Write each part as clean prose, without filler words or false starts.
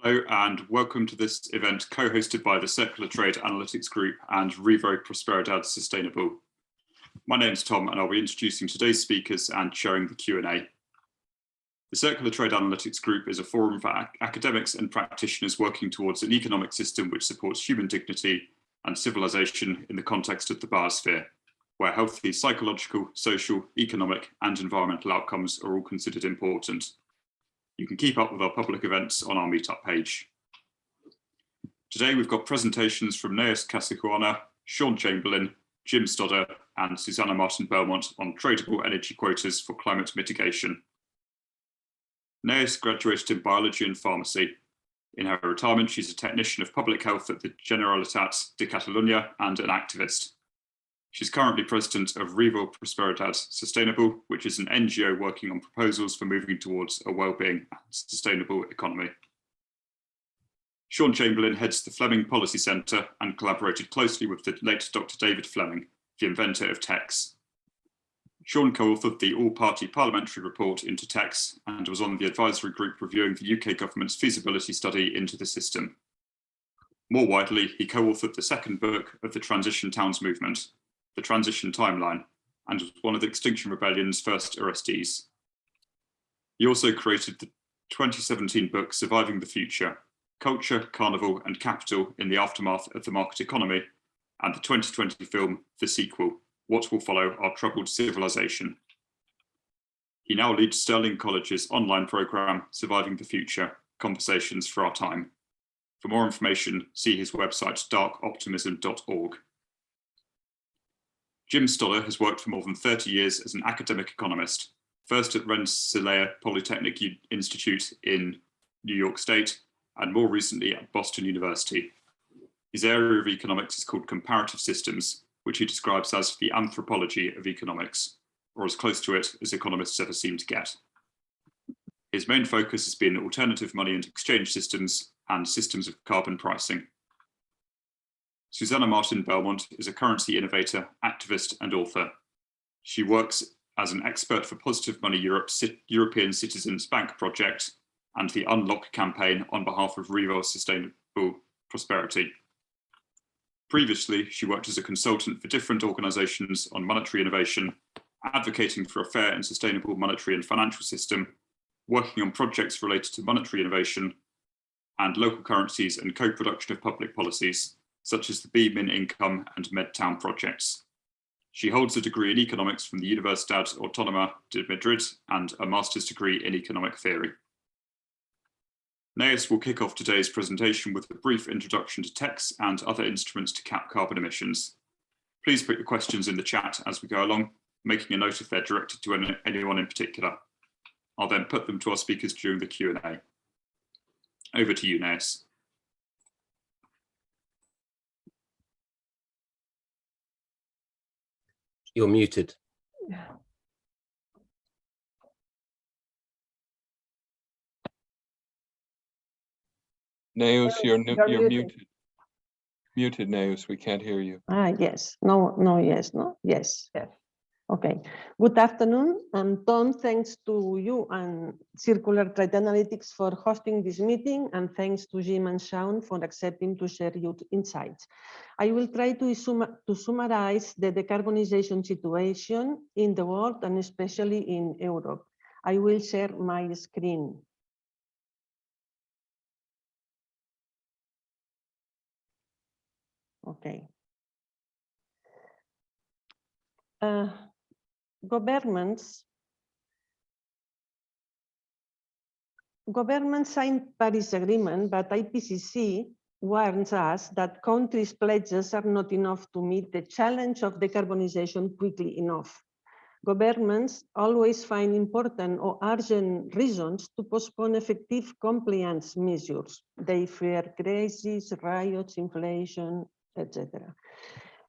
Hello and welcome to this event co-hosted by the Circular Trade Analytics Group and Revo Prosperidad Sustainable. My name is Tom and I'll be introducing today's speakers and chairing the Q&A. The Circular Trade Analytics Group is a forum for academics and practitioners working towards an economic system which supports human dignity and civilization in the context of the biosphere, where healthy psychological, social, economic and environmental outcomes are all considered important. You can keep up with our public events on our meetup page. Today we've got presentations from Neus Casajuana, Shaun Chamberlin, Jim Stodder and Susana Martín Belmonte on Tradeable Energy Quotas for climate mitigation. Neus graduated in biology and pharmacy. In her retirement, she's a technician of public health at the Generalitat de Catalunya and an activist. She's currently president of Revo Prosperidad Sustainable, which is an NGO working on proposals for moving towards a well-being and sustainable economy. Shaun Chamberlin heads the Fleming Policy Centre and collaborated closely with the late Dr. David Fleming, the inventor of TEQs. Shaun co-authored the all-party parliamentary report into TEQs and was on the advisory group reviewing the UK government's feasibility study into the system. More widely, he co-authored the second book of the Transition Towns movement, The Transition Timeline, and was one of the Extinction Rebellion's first arrestees. He also created the 2017 book Surviving the Future, Culture, Carnival and Capital in the Aftermath of the Market Economy, and the 2020 film, The Sequel, What Will Follow Our Troubled Civilization. He now leads Stirling College's online programme, Surviving the Future, Conversations for Our Time. For more information, see his website, darkoptimism.org. Jim Stodder has worked for more than 30 years as an academic economist, first at Rensselaer Polytechnic Institute in New York State, and more recently at Boston University. His area of economics is called comparative systems, which he describes as the anthropology of economics, or as close to it as economists ever seem to get. His main focus has been alternative money and exchange systems and systems of carbon pricing. Susana Martín Belmonte is a currency innovator, activist and author. She works as an expert for Positive Money Europe's European Citizens Bank project and the Unlock campaign on behalf of Revo Sustainable Prosperity. Previously, she worked as a consultant for different organisations on monetary innovation, advocating for a fair and sustainable monetary and financial system, working on projects related to monetary innovation and local currencies and co-production of public policies, such as the B-Min Income and Medtown projects. She holds a degree in economics from the Universidad Autónoma de Madrid and a master's degree in economic theory. Neus will kick off today's presentation with a brief introduction to TEQs and other instruments to cap carbon emissions. Please put your questions in the chat as we go along, making a note if they're directed to anyone in particular. I'll then put them to our speakers during the Q&A. Over to you, Neus. You're muted. Neus, you're muted. Muted, Neus. We can't hear you. Yes. Yes. Okay. Good afternoon. And Tom, thanks to you and Circular Trade Analytics for hosting this meeting, and thanks to Jim and Shaun for accepting to share your insights. I will try to summarize the decarbonization situation in the world and especially in Europe. I will share my screen. Okay. Governments signed Paris Agreement, but IPCC warns us that countries' pledges are not enough to meet the challenge of decarbonization quickly enough. Governments always find important or urgent reasons to postpone effective compliance measures. They fear crises, riots, inflation, etc.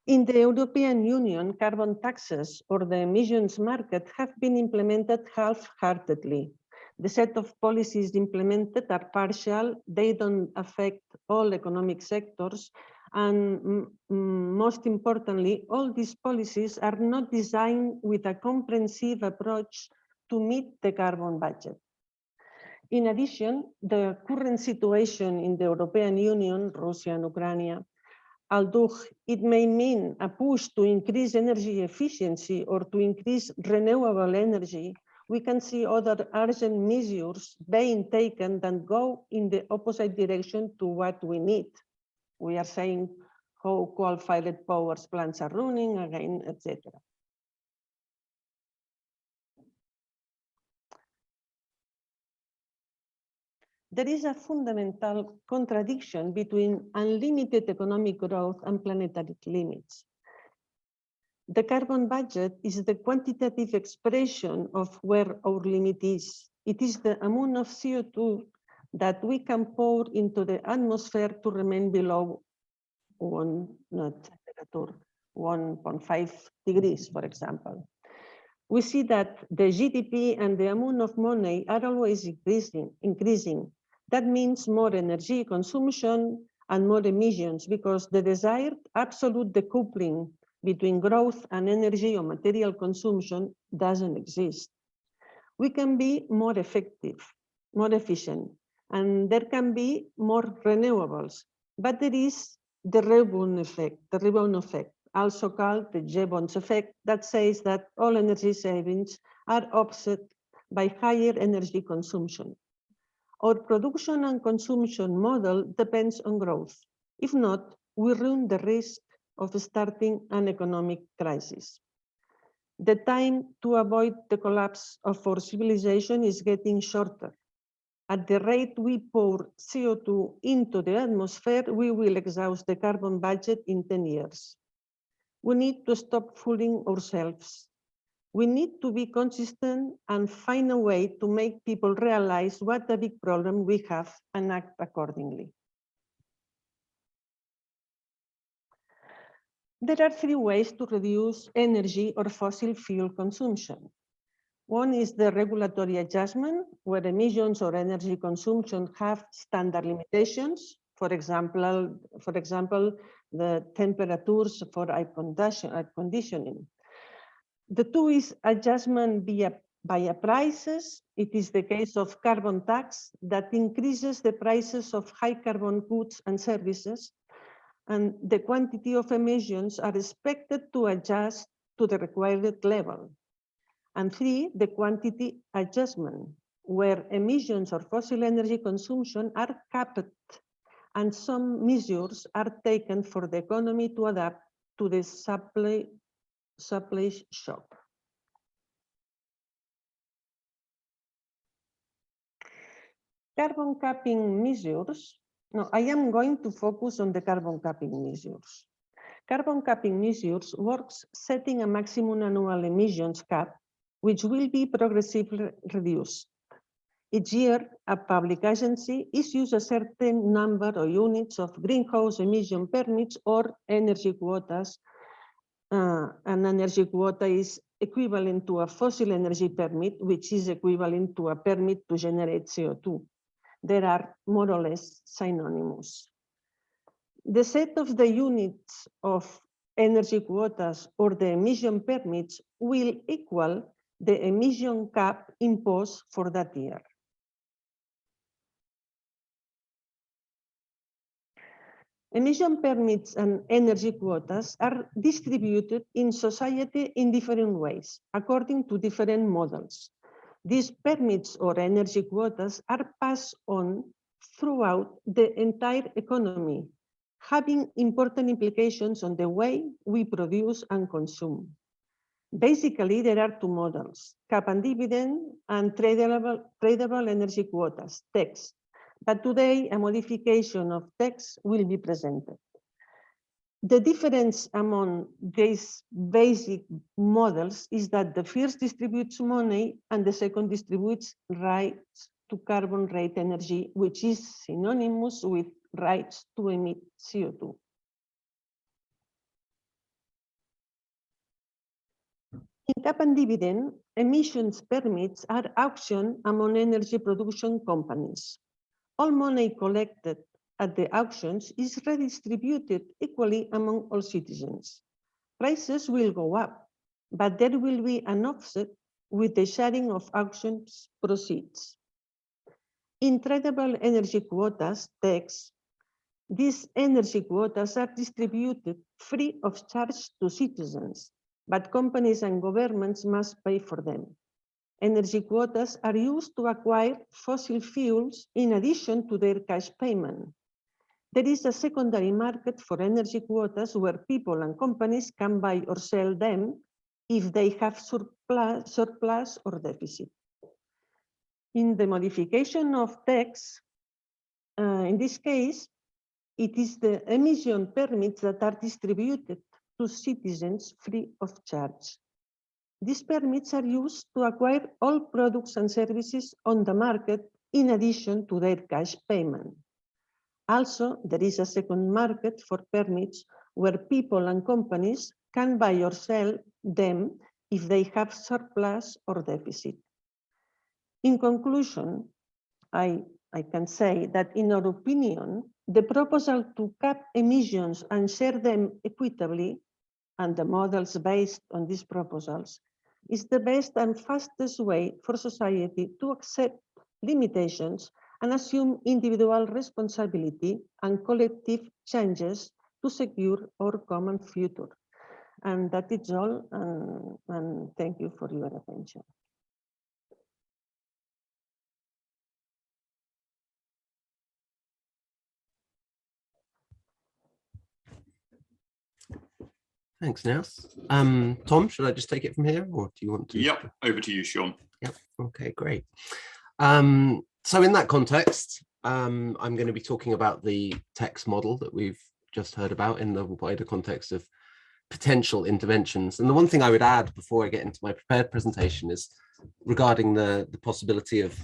In the European Union, carbon taxes or the emissions market have been implemented half-heartedly. The set of policies implemented are partial, they don't affect all economic sectors, and most importantly, all these policies are not designed with a comprehensive approach to meet the carbon budget. In addition, the current situation in the European Union, Russia and Ukraine, although it may mean a push to increase energy efficiency or to increase renewable energy, we can see other urgent measures being taken that go in the opposite direction to what we need. We are saying how coal-fired power plants are running again, etc. There is a fundamental contradiction between unlimited economic growth and planetary limits. The carbon budget is the quantitative expression of where our limit is. It is the amount of CO2 that we can pour into the atmosphere to remain below 1.5 degrees, for example. We see that the GDP and the amount of money are always increasing. That means more energy consumption and more emissions, because the desired absolute decoupling between growth and energy or material consumption doesn't exist. We can be more effective, more efficient, and there can be more renewables, but there is the rebound effect, also called the Jevons effect, that says that all energy savings are offset by higher energy consumption. Our production and consumption model depends on growth. If not, we run the risk of starting an economic crisis. The time to avoid the collapse of our civilization is getting shorter. At the rate we pour CO2 into the atmosphere, we will exhaust the carbon budget in 10 years. We need to stop fooling ourselves. We need to be consistent and find a way to make people realize what a big problem we have and act accordingly. There are 3 ways to reduce energy or fossil fuel consumption. One is the regulatory adjustment, where emissions or energy consumption have standard limitations. For example, the temperatures for air conditioning. The 2 is adjustment via prices. It is the case of carbon tax that increases the prices of high carbon goods and services, and the quantity of emissions are expected to adjust to the required level. And 3, the quantity adjustment, where emissions or fossil energy consumption are capped and some measures are taken for the economy to adapt to the supply shock. Carbon capping measures. No, I am going to focus on the carbon capping measures. Carbon capping measures works setting a maximum annual emissions cap, which will be progressively reduced. Each year, a public agency issues a certain number of units of greenhouse emission permits or energy quotas. An energy quota is equivalent to a fossil energy permit, which is equivalent to a permit to generate CO2. They are more or less synonymous. The set of the units of energy quotas or the emission permits will equal the emission cap imposed for that year. Emission permits and energy quotas are distributed in society in different ways, according to different models. These permits or energy quotas are passed on throughout the entire economy, having important implications on the way we produce and consume. Basically, there are 2 models, cap and dividend and tradable energy quotas, TEQs. But today, a modification of TEQs will be presented. The difference among these basic models is that the first distributes money and the second distributes rights to carbon rate energy, which is synonymous with rights to emit CO2. In cap and dividend, emissions permits are auctioned among energy production companies. All money collected at the auctions is redistributed equally among all citizens. Prices will go up, but there will be an offset with the sharing of auctions proceeds. In tradable energy quotas, TEQs, these energy quotas are distributed free of charge to citizens, but companies and governments must pay for them. Energy quotas are used to acquire fossil fuels in addition to their cash payment. There is a secondary market for energy quotas where people and companies can buy or sell them if they have surplus or deficit. In the modification of TEQs, in this case, it is the emission permits that are distributed to citizens free of charge. These permits are used to acquire all products and services on the market in addition to their cash payment. Also, there is a second market for permits where people and companies can buy or sell them if they have surplus or deficit. In conclusion, I can say that in our opinion, the proposal to cap emissions and share them equitably, and the models based on these proposals, is the best and fastest way for society to accept limitations and assume individual responsibility and collective changes to secure our common future. And that is all, and thank you for your attention. Thanks, Neus. Tom, should I just take it from here, or do you want to? Yep, over to you, Shaun. Yep, okay, great. So in that context, I'm going to be talking about the TEQs model that we've just heard about in the wider context of potential interventions. And the one thing I would add before I get into my prepared presentation is regarding the possibility of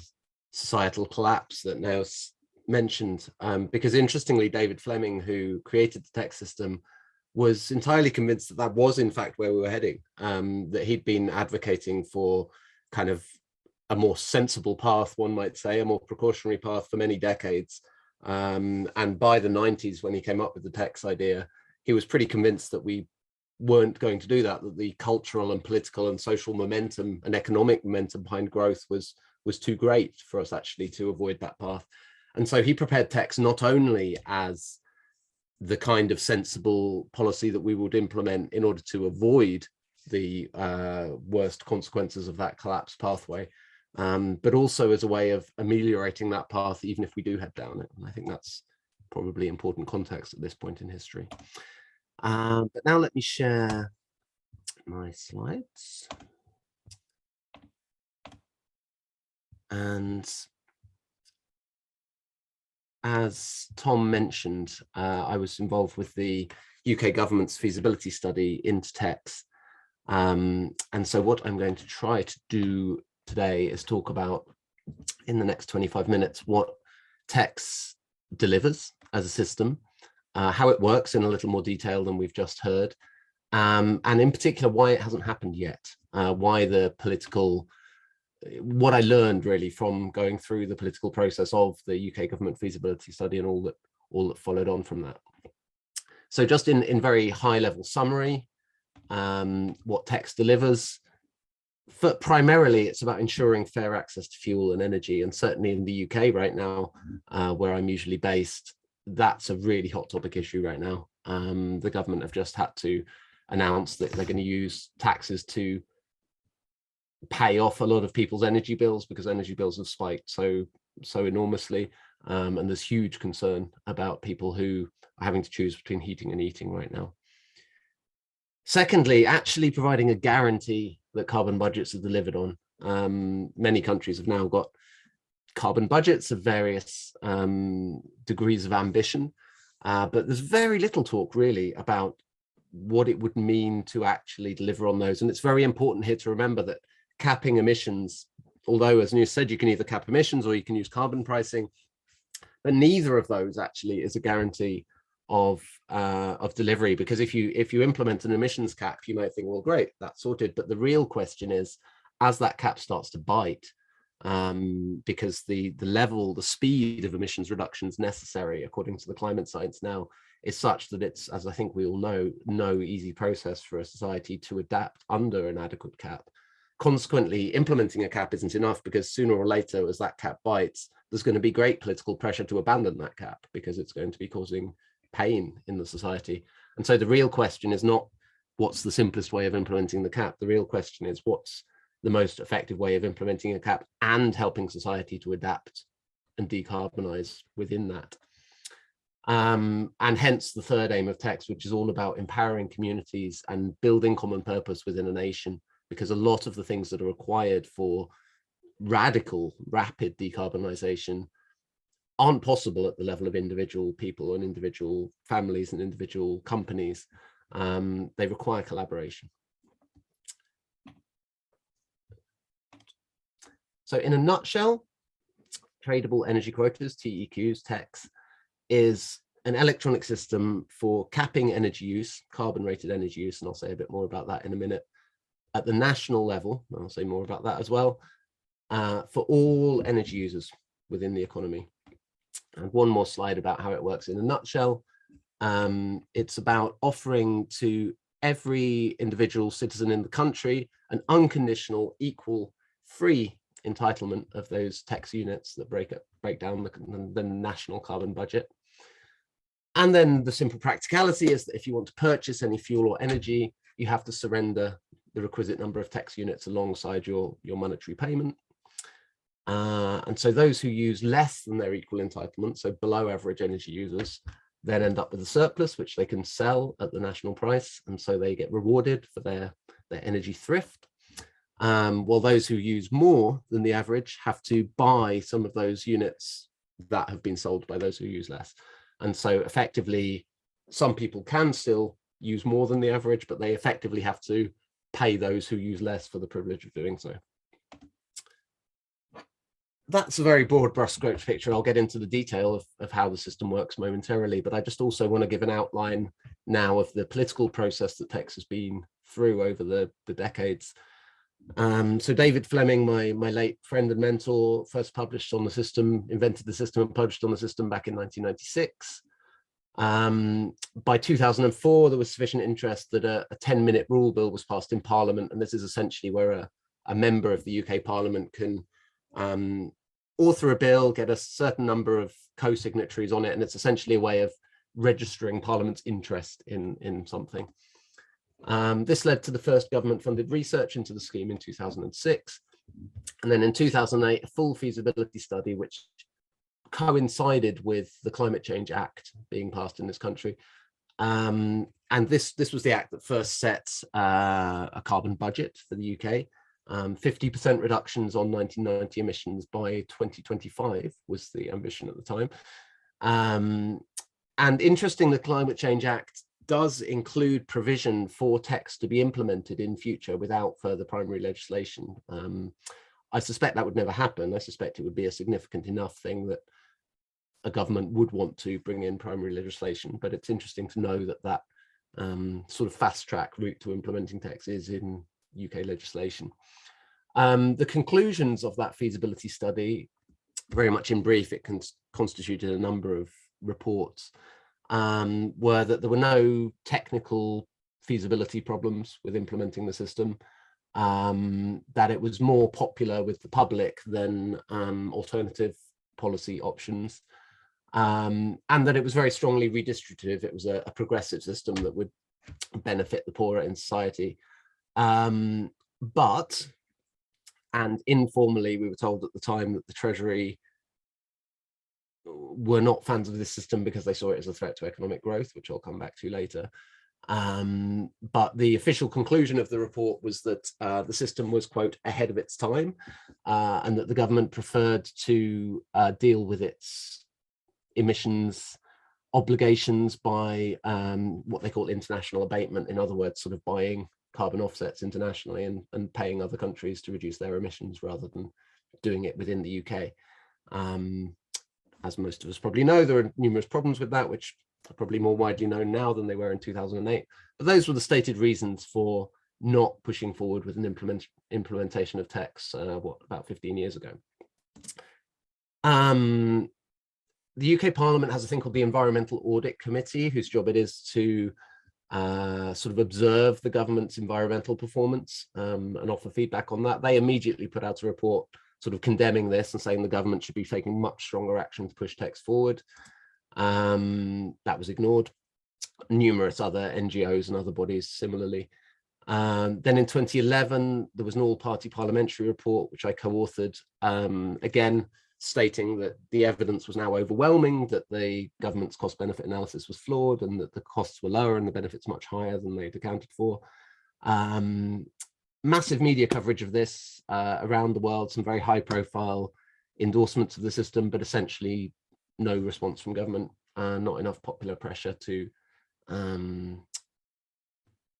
societal collapse that Neus mentioned, because interestingly, David Fleming, who created the TEQ system, was entirely convinced that that was in fact where we were heading, that he'd been advocating for kind of a more sensible path, one might say, a more precautionary path for many decades. And by the 90s, when he came up with the TEQs idea, he was pretty convinced that we weren't going to do that, that the cultural and political and social momentum and economic momentum behind growth was too great for us actually to avoid that path. And so he prepared TEQs not only as the kind of sensible policy that we would implement in order to avoid the worst consequences of that collapse pathway, but also as a way of ameliorating that path, even if we do head down it. And I think that's probably important context at this point in history. But now let me share my slides. And as Tom mentioned, I was involved with the UK government's feasibility study into TEQs. And so what I'm going to try to do today is talk about, in the next 25 minutes, what TEQs delivers as a system, how it works in a little more detail than we've just heard, and in particular, why it hasn't happened yet, why the political, what I learned really from going through the political process of the UK government feasibility study and all that followed on from that. So just in very high level summary, what TEQs delivers, primarily it's about ensuring fair access to fuel and energy, and certainly in the UK right now, where I'm usually based, that's a really hot topic issue right now. The government have just had to announce that they're going to use taxes to pay off a lot of people's energy bills, because energy bills have spiked so enormously, and there's huge concern about people who are having to choose between heating and eating right now. Secondly, actually providing a guarantee that carbon budgets are delivered on. Many countries have now got carbon budgets of various degrees of ambition, but there's very little talk really about what it would mean to actually deliver on those. And it's very important here to remember that capping emissions, although as Neus said, you can either cap emissions or you can use carbon pricing, but neither of those actually is a guarantee of delivery, because if you implement an emissions cap, you might think, well, great, that's sorted. But the real question is, as that cap starts to bite, because the speed of emissions reductions necessary according to the climate science now is such that it's, as I think we all know, no easy process for a society to adapt under an adequate cap. Consequently, implementing a cap isn't enough, because sooner or later, as that cap bites, there's going to be great political pressure to abandon that cap, because it's going to be causing pain in the society. And so the real question is not what's the simplest way of implementing the cap. The real question is what's the most effective way of implementing a cap and helping society to adapt and decarbonize within that. And hence the third aim of TEQs, which is all about empowering communities and building common purpose within a nation, because a lot of the things that are required for radical, rapid decarbonization aren't possible at the level of individual people and individual families and individual companies. They require collaboration. So in a nutshell, Tradeable Energy Quotas, TEQs, TEQs, is an electronic system for capping energy use, carbon-rated energy use, and I'll say a bit more about that in a minute, at the national level, and I'll say more about that as well, for all energy users within the economy. And one more slide about how it works in a nutshell. It's about offering to every individual citizen in the country an unconditional, equal, free entitlement of those TEQs units that break down the national carbon budget. And then the simple practicality is that if you want to purchase any fuel or energy, you have to surrender the requisite number of TEQs units alongside your monetary payment. And so those who use less than their equal entitlement, so below average energy users, then end up with a surplus, which they can sell at the national price. And so they get rewarded for their energy thrift. While those who use more than the average have to buy some of those units that have been sold by those who use less. And so effectively, some people can still use more than the average, but they effectively have to pay those who use less for the privilege of doing so. That's a very broad brushstroke picture. I'll get into the detail of how the system works momentarily, but I just also want to give an outline now of the political process that TEQs has been through over the decades. So David Fleming, my late friend and mentor, first published on the system, invented the system and published on the system back in 1996. By 2004, there was sufficient interest that a 10-minute rule bill was passed in Parliament, and this is essentially where a member of the UK Parliament can author a bill, get a certain number of co-signatories on it, and it's essentially a way of registering Parliament's interest in something. This led to the first government-funded research into the scheme in 2006. And then in 2008, a full feasibility study, which coincided with the Climate Change Act being passed in this country. And this was the act that first set a carbon budget for the UK. 50% reductions on 1990 emissions by 2025 was the ambition at the time. And interesting, the Climate Change Act does include provision for TEQs to be implemented in future without further primary legislation. I suspect that would never happen. I suspect it would be a significant enough thing that a government would want to bring in primary legislation, but it's interesting to know that that sort of fast track route to implementing TEQs is in UK legislation. The conclusions of that feasibility study, very much in brief, it constituted a number of reports, were that there were no technical feasibility problems with implementing the system, that it was more popular with the public than alternative policy options, and that it was very strongly redistributive. It was a progressive system that would benefit the poorer in society. But, and informally, we were told at the time that the Treasury were not fans of this system because they saw it as a threat to economic growth, which I'll come back to later. But the official conclusion of the report was that the system was, quote, ahead of its time, and that the government preferred to deal with its emissions obligations by what they call international abatement. In other words, sort of buying carbon offsets internationally and paying other countries to reduce their emissions rather than doing it within the UK. As most of us probably know, there are numerous problems with that, which are probably more widely known now than they were in 2008. But those were the stated reasons for not pushing forward with an implementation of TEQs, about 15 years ago. The UK Parliament has a thing called the Environmental Audit Committee, whose job it is to sort of observe the government's environmental performance and offer feedback on that. They immediately put out a report sort of condemning this and saying the government should be taking much stronger action to push TEQs forward. That was ignored. Numerous other NGOs and other bodies similarly. Then in 2011, there was an all-party parliamentary report, which I co-authored, again, stating that the evidence was now overwhelming, that the government's cost-benefit analysis was flawed and that the costs were lower and the benefits much higher than they'd accounted for. Massive media coverage of this around the world, some very high-profile endorsements of the system, but essentially no response from government, not enough popular pressure to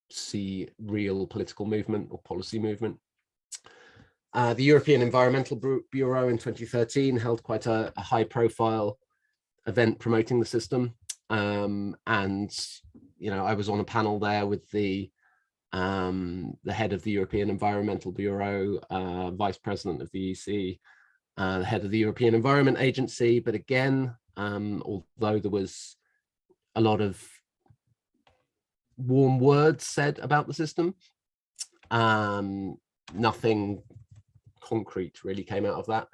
see real political movement or policy movement. The European Environmental Bureau in 2013 held quite a high-profile event promoting the system, and I was on a panel there with the head of the European Environmental Bureau, vice president of the EC, the head of the European Environment Agency. But again, although there was a lot of warm words said about the system, nothing concrete really came out of that.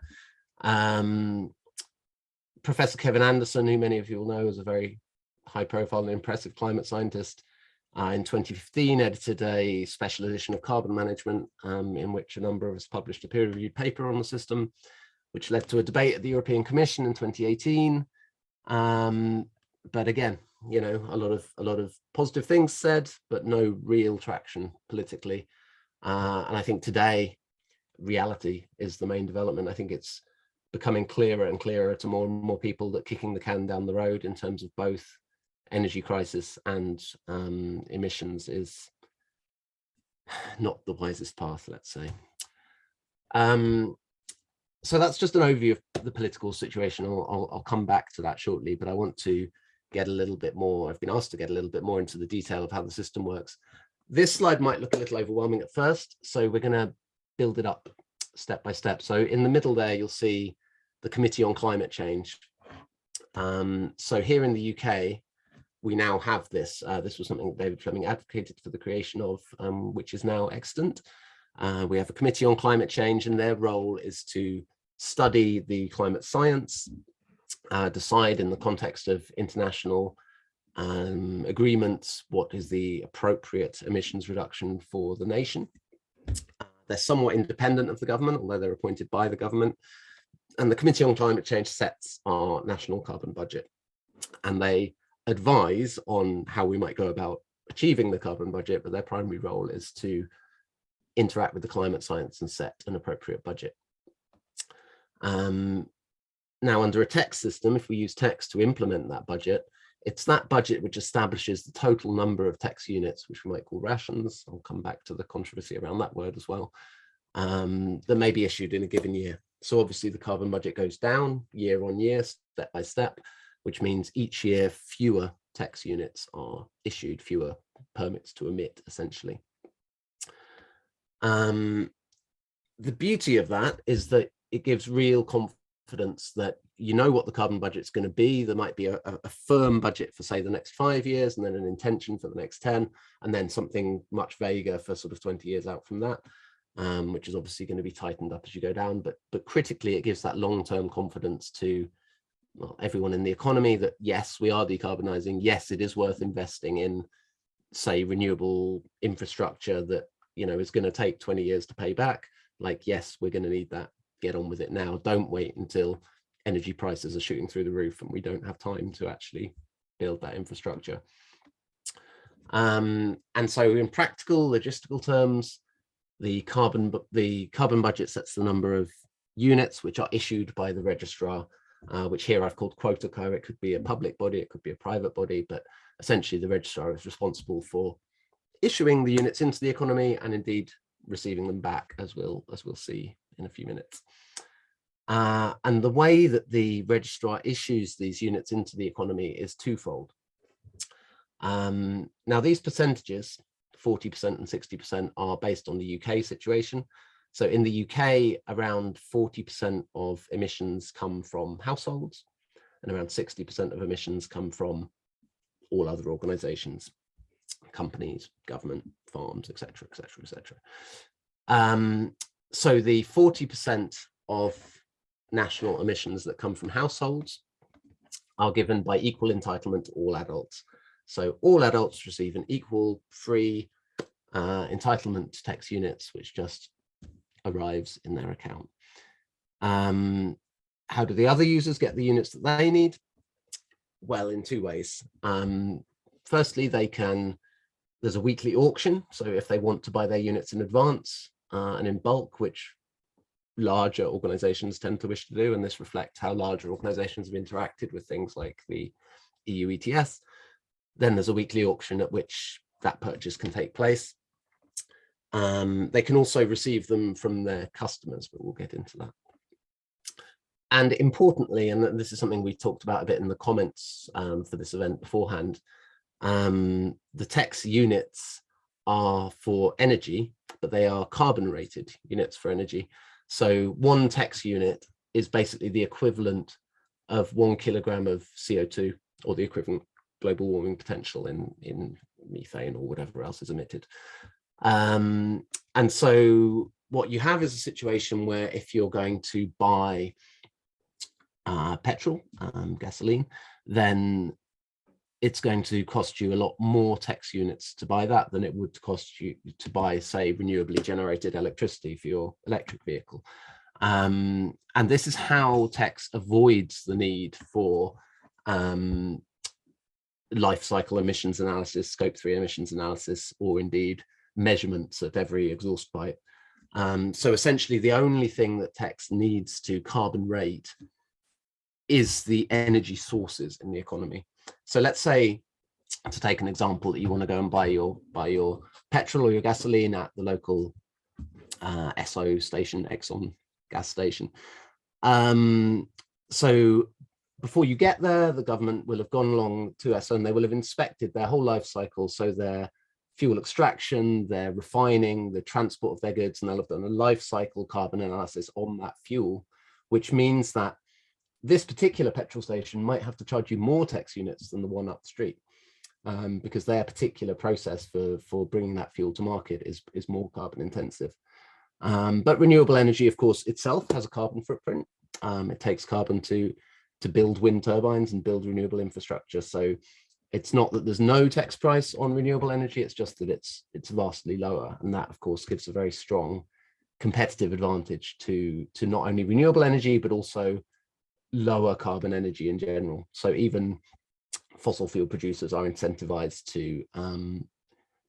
Professor Kevin Anderson, who many of you will know is a very high profile and impressive climate scientist, in 2015 edited a special edition of Carbon Management, in which a number of us published a peer-reviewed paper on the system, which led to a debate at the European Commission in 2018. But again, a lot of positive things said, but no real traction politically. And I think today, reality is the main development. I think it's becoming clearer and clearer to more and more people that kicking the can down the road in terms of both energy crisis and emissions is not the wisest path, let's say. So that's just an overview of the political situation. I'll come back to that shortly, but I want to get a little bit more, I've been asked to get a little bit more into the detail of how the system works. This slide might look a little overwhelming at first, so we're going to build it up step by step. So in the middle there, you'll see the Committee on Climate Change. So here in the UK, we now have this. This was something that David Fleming advocated for the creation of, which is now extant. We have a Committee on Climate Change, and their role is to study the climate science, decide in the context of international agreements what is the appropriate emissions reduction for the nation. They're somewhat independent of the government, although they're appointed by the government. And the Committee on Climate Change sets our national carbon budget, and they advise on how we might go about achieving the carbon budget, but their primary role is to interact with the climate science and set an appropriate budget. Now, under a TEQs system, if we use TEQs to implement that budget, it's that budget which establishes the total number of TEQs units, which we might call rations. I'll come back to the controversy around that word as well, that may be issued in a given year. So obviously the carbon budget goes down year on year, step by step, which means each year fewer TEQs units are issued, fewer permits to emit, essentially. The beauty of that is that it gives real confidence that you know what the carbon budget's going to be. There might be a firm budget for, say, the next 5 years, and then an intention for the next 10, and then something much vaguer for sort of 20 years out from that, which is obviously going to be tightened up as you go down. But critically, it gives that long-term confidence to, well, everyone in the economy that, yes, we are decarbonising. Yes, it is worth investing in, say, renewable infrastructure that, is going to take 20 years to pay back. Like, yes, we're going to need that. Get on with it now. Don't wait until energy prices are shooting through the roof and we don't have time to actually build that infrastructure. And so in practical logistical terms, the carbon budget sets the number of units which are issued by the registrar, which here I've called quota co. It could be a public body, it could be a private body, but essentially the registrar is responsible for issuing the units into the economy and indeed receiving them back, as we'll see in a few minutes. And the way that the registrar issues these units into the economy is twofold. Now, these percentages, 40% and 60%, are based on the UK situation. So in the UK, around 40% of emissions come from households, and around 60% of emissions come from all other organisations. companies, government, farms, etc., etc., etc. So the 40% of national emissions that come from households are given by equal entitlement to all adults. So all adults receive an equal free entitlement to tax units, which just arrives in their account. How do the other users get the units that they need? Well, in two ways. Firstly, there's a weekly auction. So if they want to buy their units in advance and in bulk, which larger organizations tend to wish to do, and this reflects how larger organizations have interacted with things like the EU ETS, then there's a weekly auction at which that purchase can take place. They can also receive them from their customers, but we'll get into that. And importantly, and this is something we talked about a bit in the comments for this event beforehand, the tax units are for energy, but they are carbon rated units for energy. So one tax unit is basically the equivalent of 1 kilogram of CO2, or the equivalent global warming potential in methane or whatever else is emitted. And so what you have is a situation where if you're going to buy petrol, gasoline, then it's going to cost you a lot more tax units to buy that than it would cost you to buy, say, renewably generated electricity for your electric vehicle. And this is how tax avoids the need for life cycle emissions analysis, scope 3 emissions analysis, or indeed measurements at every exhaust pipe. So essentially the only thing that tax needs to carbon rate is the energy sources in the economy. So let's say, to take an example, that you want to go and buy your petrol or your gasoline at the local Esso station, Exxon gas station. So before you get there, the government will have gone along to Esso and they will have inspected their whole life cycle. So their fuel extraction, their refining, the transport of their goods, and they'll have done a life cycle carbon analysis on that fuel, which means that this particular petrol station might have to charge you more tax units than the one up the street, because their particular process for bringing that fuel to market is more carbon intensive. But renewable energy, of course, itself has a carbon footprint. It takes carbon to build wind turbines and build renewable infrastructure. So it's not that there's no tax price on renewable energy, it's just that it's vastly lower. And that, of course, gives a very strong competitive advantage to not only renewable energy, but also lower carbon energy in general. So even fossil fuel producers are incentivized to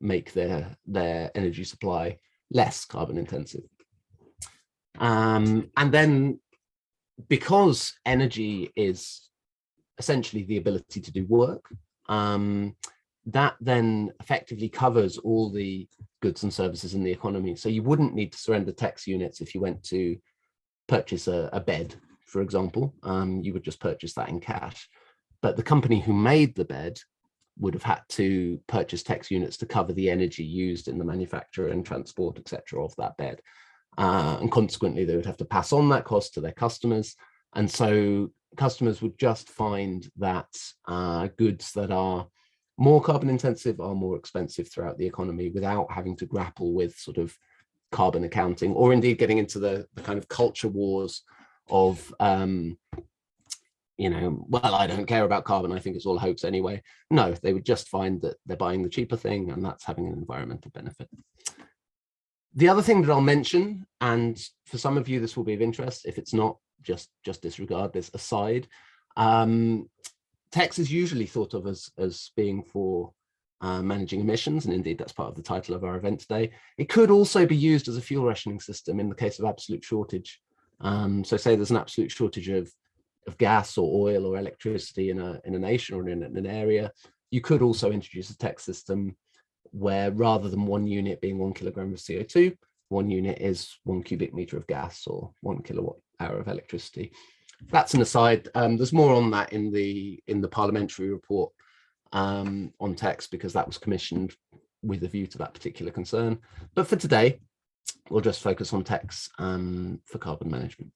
make their energy supply less carbon intensive. And then, because energy is essentially the ability to do work, that then effectively covers all the goods and services in the economy. So you wouldn't need to surrender tax units if you went to purchase a bed, for example. You would just purchase that in cash. But the company who made the bed would have had to purchase tax units to cover the energy used in the manufacture and transport, etc., of that bed. And consequently, they would have to pass on that cost to their customers. And so customers would just find that goods that are more carbon intensive are more expensive throughout the economy without having to grapple with sort of carbon accounting, or indeed getting into the kind of culture wars of, you know, well, I don't care about carbon, I think it's all a hoax anyway. No, they would just find that they're buying the cheaper thing, and that's having an environmental benefit. The other thing that I'll mention, and for some of you this will be of interest, if it's not, just disregard this aside, tax is usually thought of as being for managing emissions, and indeed that's part of the title of our event today. It could also be used as a fuel rationing system in the case of absolute shortage. So say there's an absolute shortage of gas or oil or electricity in a nation or in an area, you could also introduce a tax system where rather than one unit being 1 kilogram of CO2, one unit is 1 cubic meter of gas or 1 kilowatt hour of electricity. That's an aside. There's more on that in the parliamentary report on tax, because that was commissioned with a view to that particular concern. But for today, we'll just focus on tax for carbon management.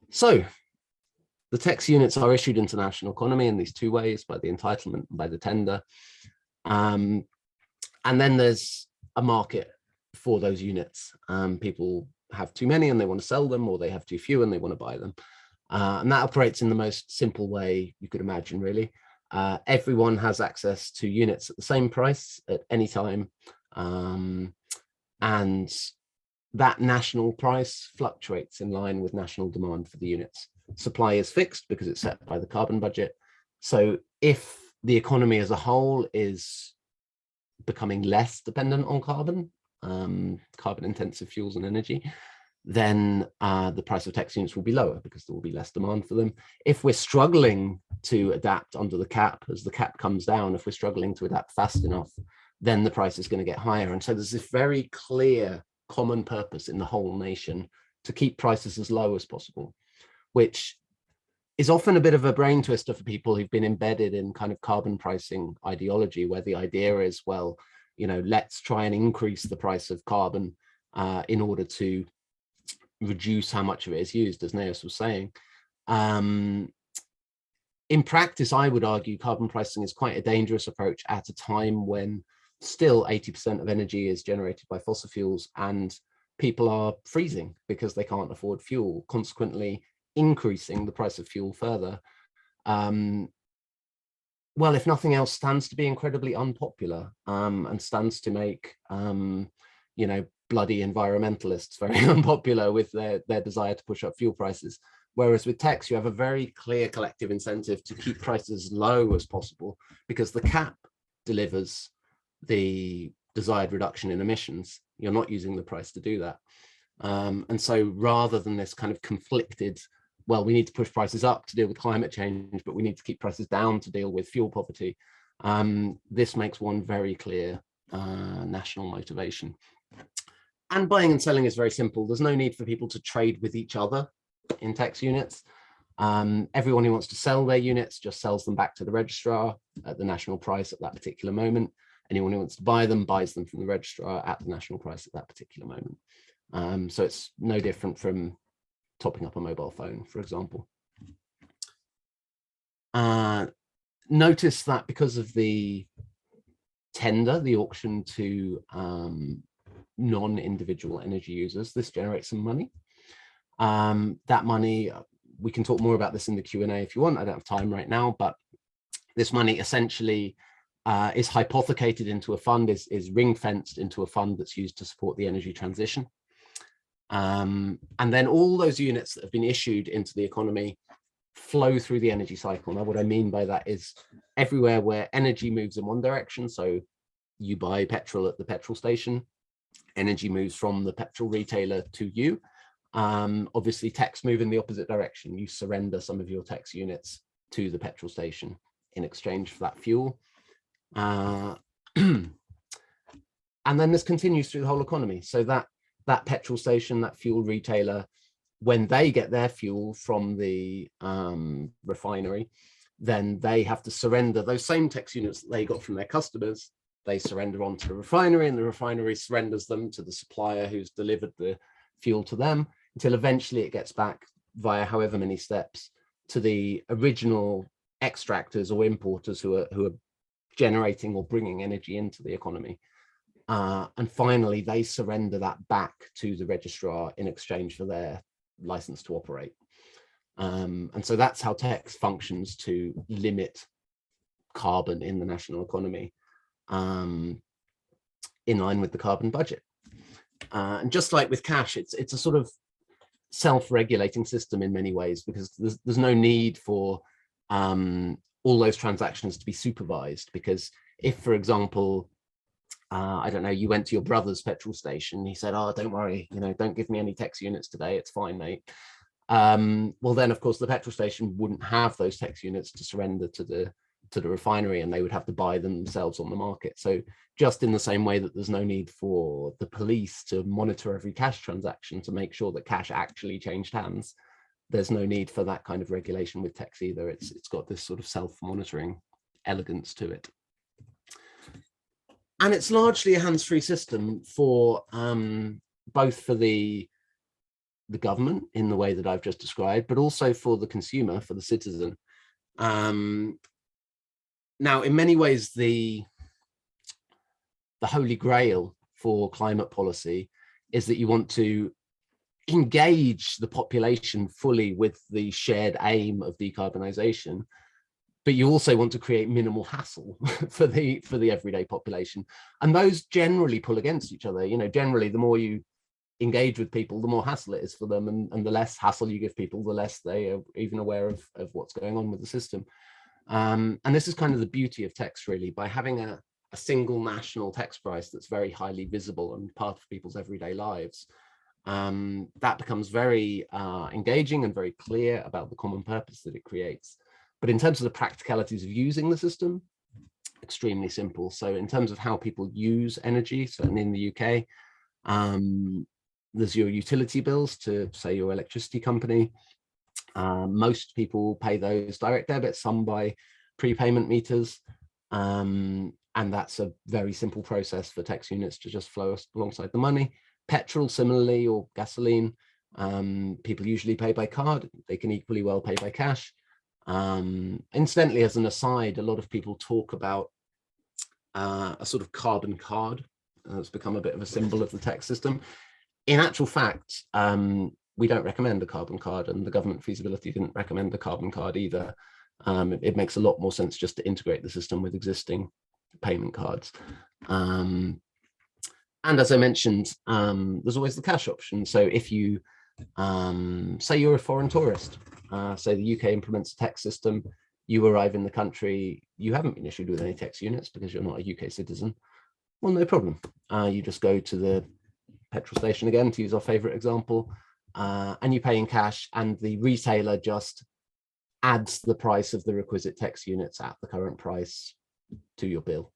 So the tax units are issued into national economy in these two ways, by the entitlement and by the tender. And then there's a market for those units. People have too many and they want to sell them, or they have too few and they want to buy them. And that operates in the most simple way you could imagine, really. Everyone has access to units at the same price at any time. And that national price fluctuates in line with national demand for the units. Supply is fixed because it's set by the carbon budget. So if the economy as a whole is becoming less dependent on carbon intensive fuels and energy, then the price of TEQs units will be lower because there will be less demand for them. If we're struggling to adapt under the cap, as the cap comes down, if we're struggling to adapt fast enough, then the price is going to get higher. And so there's this very clear common purpose in the whole nation to keep prices as low as possible, which is often a bit of a brain twister for people who've been embedded in kind of carbon pricing ideology, where the idea is, well, you know, let's try and increase the price of carbon in order to reduce how much of it is used, as Neus was saying. In practice, I would argue carbon pricing is quite a dangerous approach at a time when still 80% of energy is generated by fossil fuels and people are freezing because they can't afford fuel, consequently increasing the price of fuel further. Well, if nothing else, stands to be incredibly unpopular and stands to make, you know, bloody environmentalists very unpopular with their desire to push up fuel prices. Whereas with TEQs, you have a very clear collective incentive to keep prices as low as possible because the cap delivers the desired reduction in emissions. You're not using the price to do that. And so rather than this kind of conflicted, well, we need to push prices up to deal with climate change, but we need to keep prices down to deal with fuel poverty, this makes one very clear national motivation. And buying and selling is very simple. There's no need for people to trade with each other in TEQs units. Everyone who wants to sell their units just sells them back to the registrar at the national price at that particular moment. Anyone who wants to buy them buys them from the registrar at the national price at that particular moment. So it's no different from topping up a mobile phone, for example. Notice that because of the tender, the auction to non-individual energy users, this generates some money. That money, we can talk more about this in the Q&A if you want. I don't have time right now, but this money essentially is hypothecated into a fund, is ring-fenced into a fund that's used to support the energy transition. And then all those units that have been issued into the economy flow through the energy cycle. Now, what I mean by that is everywhere where energy moves in one direction, so you buy petrol at the petrol station, energy moves from the petrol retailer to you. Obviously, TEQs move in the opposite direction. You surrender some of your TEQs units to the petrol station in exchange for that fuel. And then this continues through the whole economy. So that petrol station, that fuel retailer, when they get their fuel from the refinery, then they have to surrender those same TEQs units that they got from their customers. They surrender onto the refinery, and the refinery surrenders them to the supplier who's delivered the fuel to them, until eventually it gets back via however many steps to the original extractors or importers who are generating or bringing energy into the economy. And finally, they surrender that back to the registrar in exchange for their license to operate. And so that's how TEQs functions to limit carbon in the national economy, in line with the carbon budget. And just like with cash, it's a sort of self-regulating system in many ways, because there's no need for all those transactions to be supervised. Because if, for example, I don't know, you went to your brother's petrol station, he said, oh, don't worry, you know, don't give me any TEQs units today, it's fine, mate. Well, then, of course, the petrol station wouldn't have those TEQs units to surrender to the refinery, and they would have to buy them themselves on the market. So just in the same way that there's no need for the police to monitor every cash transaction to make sure that cash actually changed hands, there's no need for that kind of regulation with TEQs either. It's got this sort of self-monitoring elegance to it. And it's largely a hands-free system for both for the government in the way that I've just described, but also for the consumer, for the citizen. Now, in many ways, the the holy grail for climate policy is that you want to engage the population fully with the shared aim of decarbonisation, but you also want to create minimal hassle for the everyday population. And those generally pull against each other. You know, generally, the more you engage with people, the more hassle it is for them, and the less hassle you give people, the less they are even aware of what's going on with the system. And this is kind of the beauty of TEQs, really, by having a single national tax price that's very highly visible and part of people's everyday lives. That becomes very engaging and very clear about the common purpose that it creates. But in terms of the practicalities of using the system, extremely simple. So in terms of how people use energy, certainly in the UK, there's your utility bills to, say, your electricity company. Most people pay those direct debit, some by prepayment meters. And that's a very simple process for tax units to just flow alongside the money. Petrol, similarly, or gasoline, people usually pay by card. They can equally well pay by cash. Incidentally, as an aside, a lot of people talk about a sort of carbon card. It's become a bit of a symbol of the tax system. In actual fact, we don't recommend a carbon card, and the government feasibility didn't recommend the carbon card either. It makes a lot more sense just to integrate the system with existing payment cards. And as I mentioned, there's always the cash option. So if you say you're a foreign tourist, say the UK implements a tax system, you arrive in the country, you haven't been issued with any tax units because you're not a UK citizen, well, no problem. You just go to the petrol station again, to use our favorite example, and you pay in cash, and the retailer just adds the price of the requisite tax units at the current price to your bill.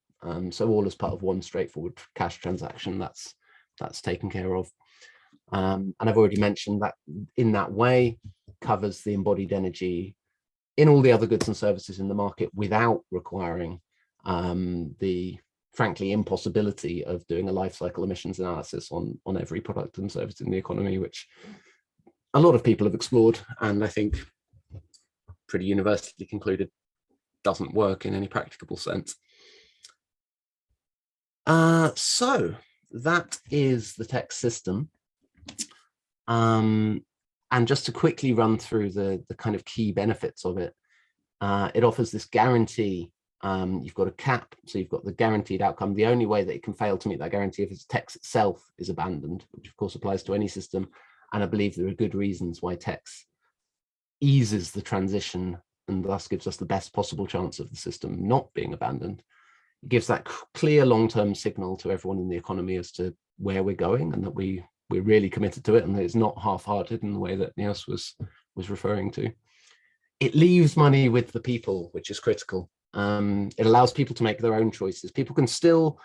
So all as part of one straightforward cash transaction, that's taken care of. And I've already mentioned that in that way covers the embodied energy in all the other goods and services in the market without requiring the, frankly, impossibility of doing a life cycle emissions analysis on every product and service in the economy, which a lot of people have explored, and I think pretty universally concluded doesn't work in any practicable sense. So that is the tax system. And just to quickly run through the kind of key benefits of it, it offers this guarantee. You've got a cap, so you've got the guaranteed outcome. The only way that it can fail to meet that guarantee if its tax itself is abandoned, which of course applies to any system. And I believe there are good reasons why tax eases the transition and thus gives us the best possible chance of the system not being abandoned. It gives that clear long-term signal to everyone in the economy as to where we're going, and that we're really committed to it, and that it's not half-hearted in the way that Neus was referring to. It leaves money with the people, which is critical. It allows people to make their own choices. People can still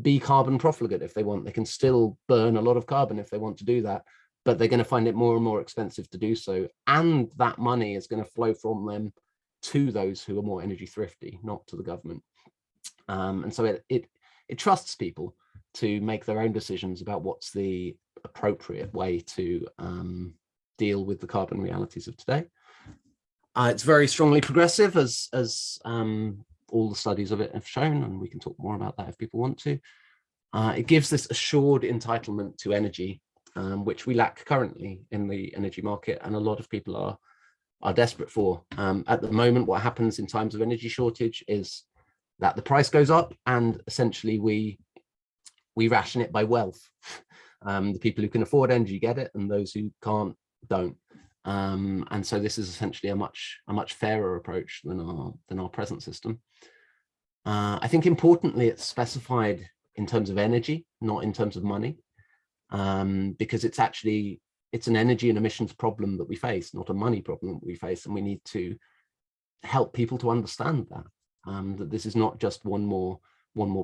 be carbon profligate if they want. They can still burn a lot of carbon if they want to do that, but they're going to find it more and more expensive to do so. And that money is going to flow from them to those who are more energy thrifty, not to the government. And so it trusts people to make their own decisions about what's the appropriate way to deal with the carbon realities of today. It's very strongly progressive, as all the studies of it have shown, and we can talk more about that if people want to. It gives this assured entitlement to energy, which we lack currently in the energy market, and a lot of people are desperate for. At the moment, what happens in times of energy shortage is that the price goes up, and essentially we ration it by wealth. The people who can afford energy get it, and those who can't don't. And so this is essentially a much fairer approach than our present system. I think importantly, it's specified in terms of energy, not in terms of money, because it's an energy and emissions problem that we face, not a money problem that we face, and we need to help people to understand that that this is not just one more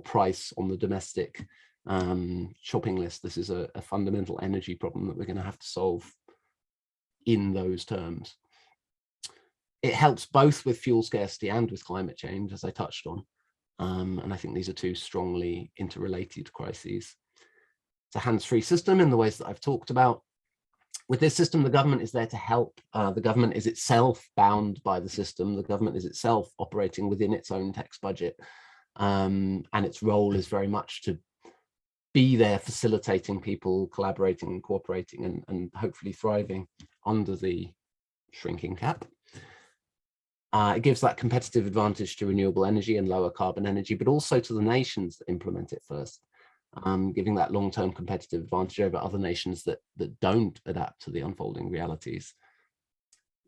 price on the domestic shopping list. This is a fundamental energy problem that we're going to have to solve in those terms. It helps both with fuel scarcity and with climate change, as I touched on. And I think these are two strongly interrelated crises. It's a hands-free system in the ways that I've talked about. With this system, the government is there to help. The government is itself bound by the system. The government is itself operating within its own tax budget. and its role is very much to be there facilitating people collaborating and cooperating and hopefully thriving under the shrinking cap. It gives that competitive advantage to renewable energy and lower carbon energy, but also to the nations that implement it first, giving that long-term competitive advantage over other nations that don't adapt to the unfolding realities.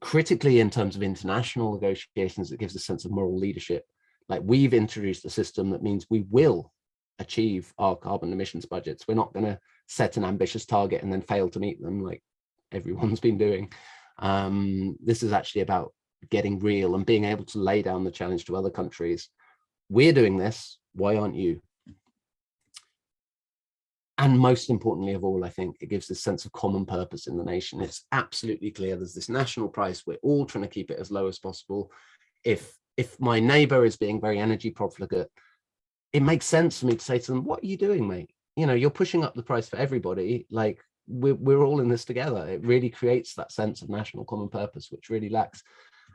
Critically, in terms of international negotiations, it gives a sense of moral leadership. Like, we've introduced a system that means we will achieve our carbon emissions budgets. We're not going to set an ambitious target and then fail to meet them like everyone's been doing. This is actually about getting real and being able to lay down the challenge to other countries. We're doing this, why aren't you? And most importantly of all, I think it gives this sense of common purpose in the nation. It's absolutely clear there's this national price. We're all trying to keep it as low as possible. If my neighbor is being very energy profligate, it makes sense for me to say to them, what are you doing, mate? You know, you're pushing up the price for everybody. Like, we're all in this together. It really creates that sense of national common purpose, which really lacks.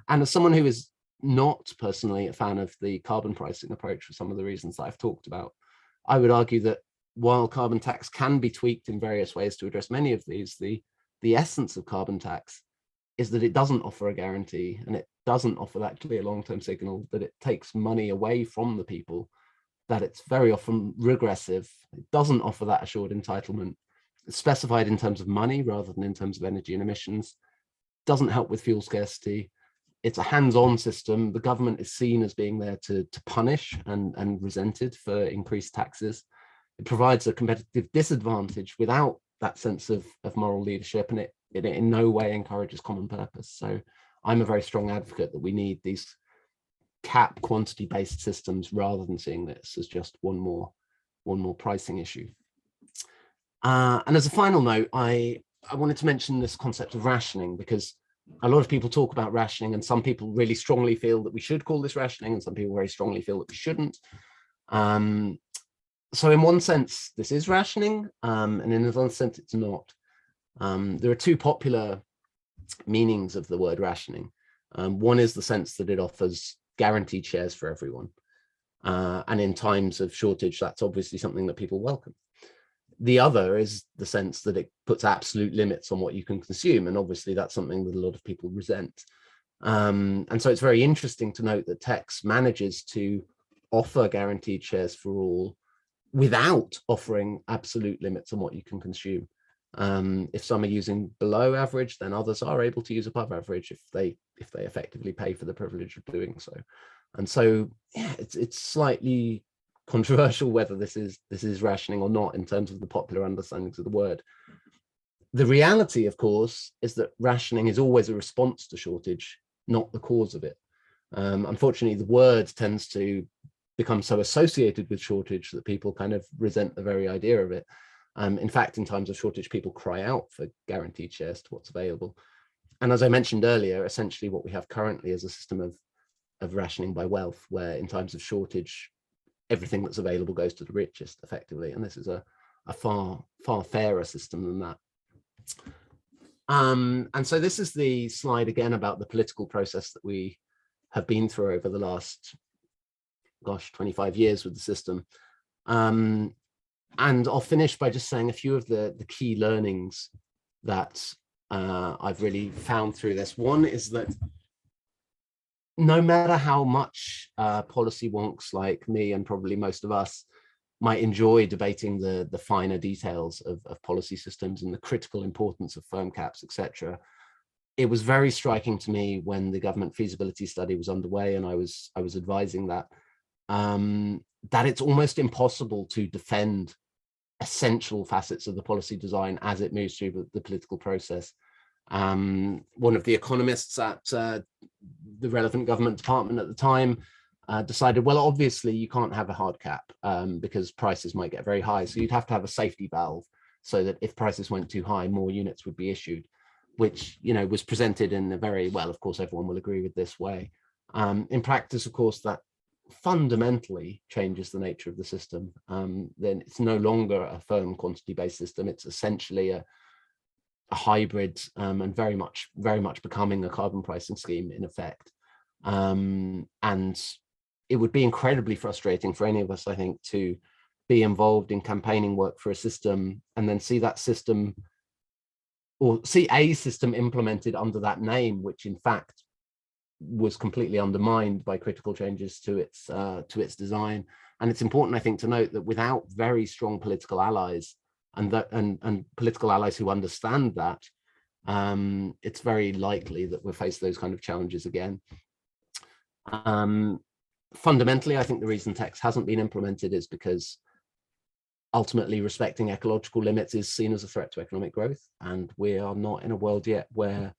And as someone who is not personally a fan of the carbon pricing approach for some of the reasons that I've talked about, I would argue that while carbon tax can be tweaked in various ways to address many of these, the essence of carbon tax is that it doesn't offer a guarantee, and it doesn't offer that clear long-term signal, that it takes money away from the people, that it's very often regressive. It doesn't offer that assured entitlement. It's specified in terms of money rather than in terms of energy and emissions. Doesn't help with fuel scarcity. It's a hands-on system. The government is seen as being there to punish and resented for increased taxes. It provides a competitive disadvantage without that sense of moral leadership, and it in no way encourages common purpose. So I'm a very strong advocate that we need these cap quantity-based systems rather than seeing this as just one more pricing issue. And as a final note, I wanted to mention this concept of rationing, because a lot of people talk about rationing, and some people really strongly feel that we should call this rationing, and some people very strongly feel that we shouldn't. So in one sense, this is rationing, and in another sense, it's not. There are two popular meanings of the word rationing. One is the sense that it offers guaranteed shares for everyone. And in times of shortage, that's obviously something that people welcome. The other is the sense that it puts absolute limits on what you can consume. And obviously that's something that a lot of people resent. And so it's very interesting to note that TEQs manages to offer guaranteed shares for all without offering absolute limits on what you can consume. If some are using below average, then others are able to use above average if they effectively pay for the privilege of doing so. And so, yeah, it's slightly controversial whether this is rationing or not in terms of the popular understandings of the word. The reality, of course, is that rationing is always a response to shortage, not the cause of it. Unfortunately, the word tends to become so associated with shortage that people kind of resent the very idea of it. In fact, in times of shortage, people cry out for guaranteed shares to what's available. And as I mentioned earlier, essentially what we have currently is a system of rationing by wealth, where in times of shortage, everything that's available goes to the richest effectively. And this is a far fairer system than that. And so this is the slide again about the political process that we have been through over the last, 25 years with the system. And I'll finish by just saying a few of the key learnings that I've really found through this. One is that no matter how much policy wonks like me and probably most of us might enjoy debating the finer details of policy systems and the critical importance of firm caps, etc., it was very striking to me when the government feasibility study was underway and I was advising that, that it's almost impossible to defend essential facets of the policy design as it moves through the political process. One of the economists at the relevant government department at the time decided, well, obviously you can't have a hard cap because prices might get very high. So you'd have to have a safety valve so that if prices went too high, more units would be issued, which, was presented in a very, well, of course, everyone will agree with this way. In practice, of course, that fundamentally changes the nature of the system. Then it's no longer a firm quantity-based system. It's essentially a hybrid and very much becoming a carbon pricing scheme in effect. And it would be incredibly frustrating for any of us, I think, to be involved in campaigning work for a system and then see that system, or see a system implemented under that name, which in fact was completely undermined by critical changes to its design. And it's important, I think, to note that without very strong political allies and political allies who understand that, it's very likely that we'll face those kind of challenges again. Fundamentally, I think the reason TEQs hasn't been implemented is because ultimately respecting ecological limits is seen as a threat to economic growth, and we are not in a world yet where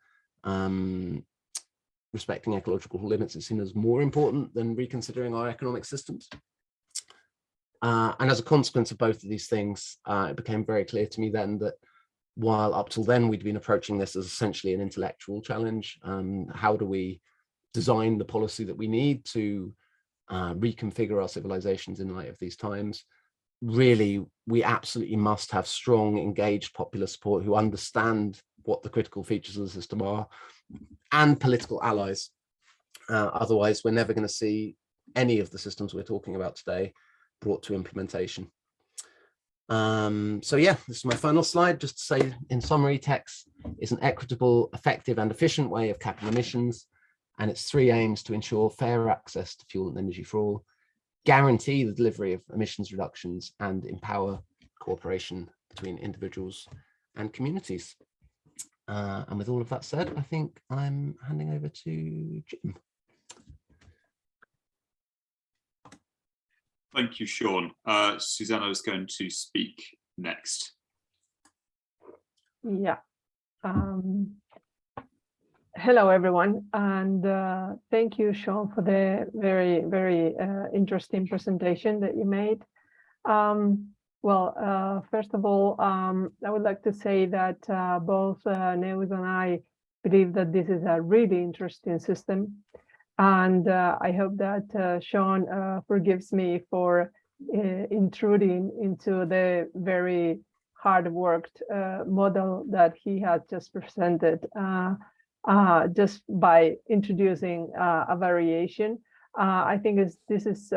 respecting ecological limits is seen as more important than reconsidering our economic systems. And as a consequence of both of these things, it became very clear to me then that while up till then we'd been approaching this as essentially an intellectual challenge, how do we design the policy that we need to reconfigure our civilizations in light of these times? Really, we absolutely must have strong, engaged popular support who understand what the critical features of the system are, and political allies. Otherwise, we're never going to see any of the systems we're talking about today brought to implementation. So yeah, this is my final slide. Just to say, in summary, TEQs is an equitable, effective and efficient way of capping emissions, and its three aims to ensure fair access to fuel and energy for all, guarantee the delivery of emissions reductions, and empower cooperation between individuals and communities. And with all of that said, I think I'm handing over to Jim. Thank you, Shaun. Susana is going to speak next. Yeah. Hello, everyone, and thank you, Shaun, for the very, very interesting presentation that you made. First of all, I would like to say that both Neus and I believe that this is a really interesting system. And I hope that Shaun forgives me for intruding into the very hard-worked model that he had just presented, just by introducing a variation. I think this is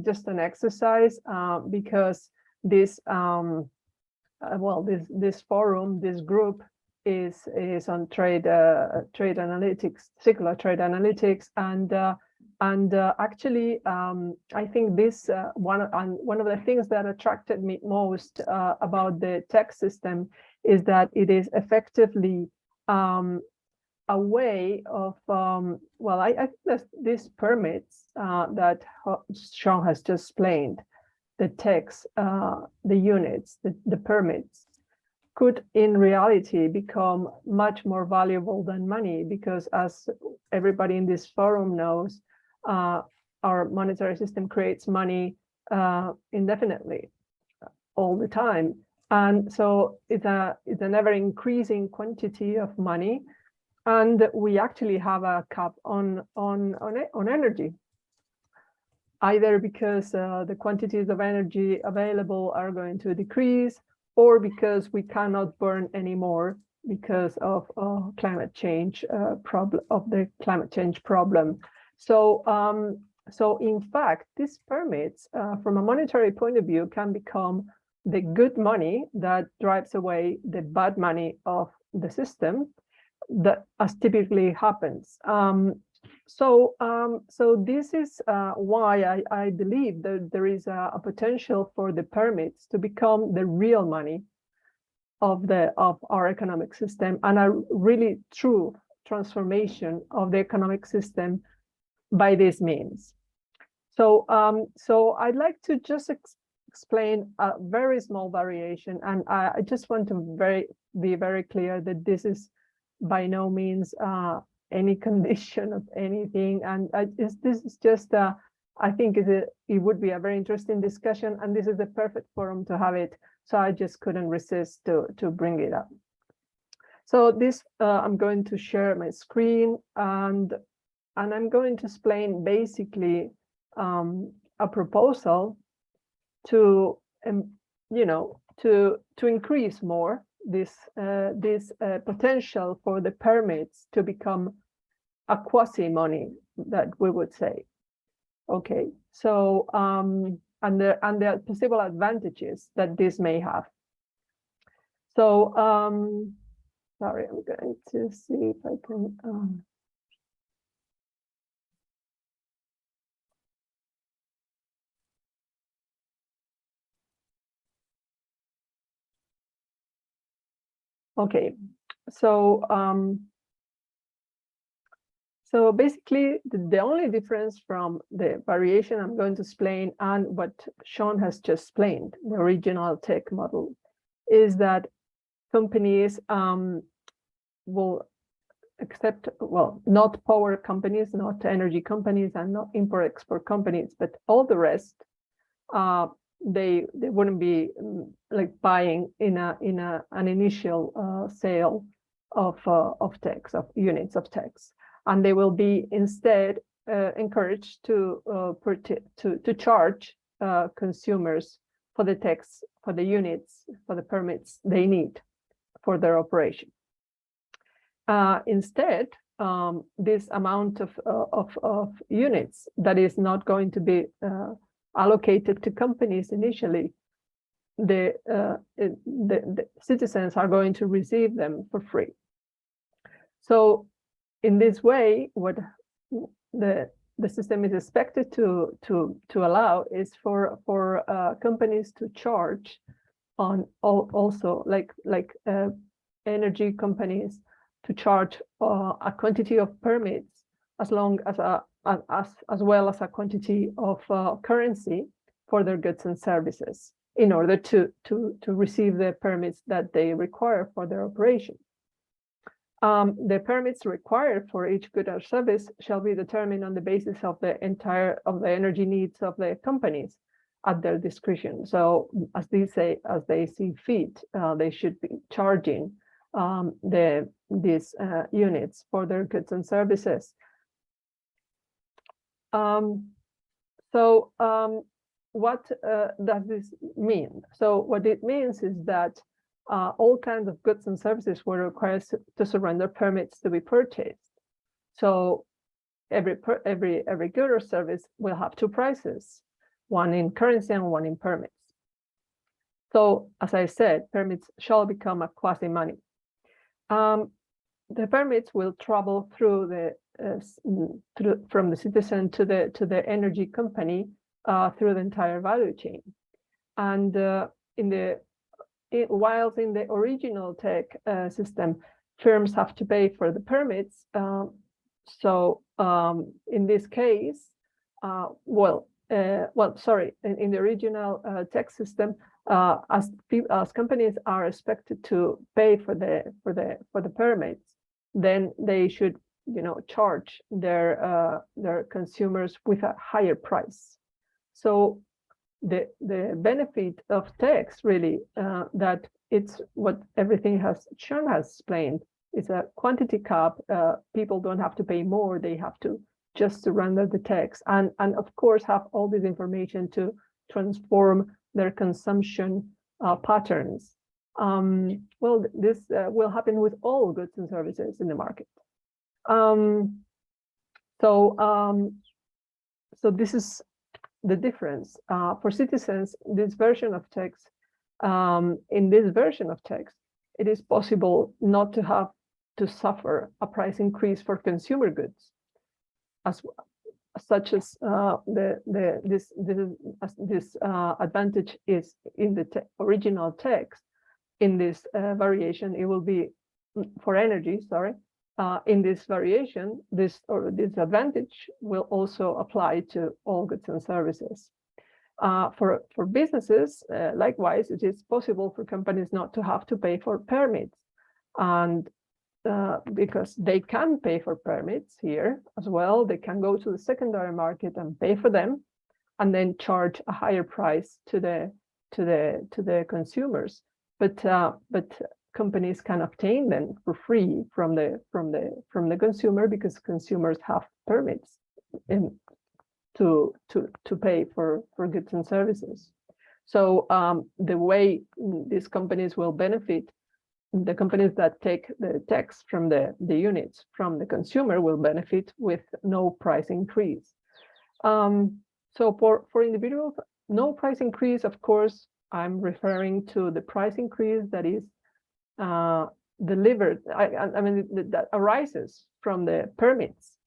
just an exercise because this this forum, this group is on trade analytics, secular trade analytics, and actually I think this one of the things that attracted me most about the TEQ system is that it is effectively a way of I think these permits that Shaun has just explained, the TEQs, the units, the permits, could in reality become much more valuable than money, because as everybody in this forum knows, our monetary system creates money indefinitely, all the time. And so it's an ever increasing quantity of money. And we actually have a cap on energy, either because the quantities of energy available are going to decrease, or because we cannot burn anymore because of climate change problem. So in fact, these permits, from a monetary point of view, can become the good money that drives away the bad money of the system, that as typically happens. So this is why I believe that there is a potential for the permits to become the real money of our economic system, and a really true transformation of the economic system by this means. So I'd like to just explain a very small variation, and I just want to be very clear that this is by no means any condition of anything, and this is just I think it would be a very interesting discussion, and this is the perfect forum to have it, so I just couldn't resist to bring it up. So this I'm going to share my screen, and I'm going to explain basically a proposal to to increase more this potential for the permits to become a quasi money, that we would say. Okay, so and the possible advantages that this may have. So sorry, I'm going to see if I can. Okay, so so basically the only difference from the variation I'm going to explain and what Shaun has just explained, the original TEQ model, is that companies will accept, well, not power companies, not energy companies, and not import-export companies, but all the rest, they wouldn't be like buying in an initial sale of TEQs, of units of TEQs, and they will be instead encouraged to charge consumers for the TEQs, for the units, for the permits they need for their operation. Instead, this amount of units that is not going to be allocated to companies initially, the citizens are going to receive them for free. So in this way, what the system is expected to allow is for companies to charge on also like energy companies to charge a quantity of permits as long as as well as a quantity of currency for their goods and services in order to receive the permits that they require for their operation. The permits required for each good or service shall be determined on the basis of the energy needs of the companies at their discretion. So as they see fit, they should be charging these units for their goods and services. What does this mean? So what it means is that all kinds of goods and services were required to surrender permits to be purchased. So every good or service will have two prices, one in currency and one in permits. So as I said, permits shall become a quasi-money. The permits will travel through from the citizen to the energy company through the entire value chain. And whilst in the original TEQ system, firms have to pay for the permits. In this case, in the original TEQ system, as companies are expected to pay for the permits, then they should, charge their consumers with a higher price. So the benefit of TEQs really that it's what everything Shaun has explained. It's a quantity cap. People don't have to pay more; they have to just surrender the TEQs, and of course have all this information to transform their consumption patterns. Well, this will happen with all goods and services in the market. So this is the difference for citizens. This version of TEQs, in this version of TEQs, it is possible not to have to suffer a price increase for consumer goods, such as this advantage is in the original TEQs. In this variation, it will be for energy. Sorry, in this variation, this advantage will also apply to all goods and services. For businesses, likewise, it is possible for companies not to have to pay for permits, and because they can pay for permits here as well, they can go to the secondary market and pay for them, and then charge a higher price to the consumers. But companies can obtain them for free from the consumer, because consumers have permits to pay for goods and services. So the way these companies will benefit, the companies that take the TEQs from the units from the consumer will benefit with no price increase. So for individuals, no price increase, of course, I'm referring to the price increase that is delivered, I mean, that arises from the permits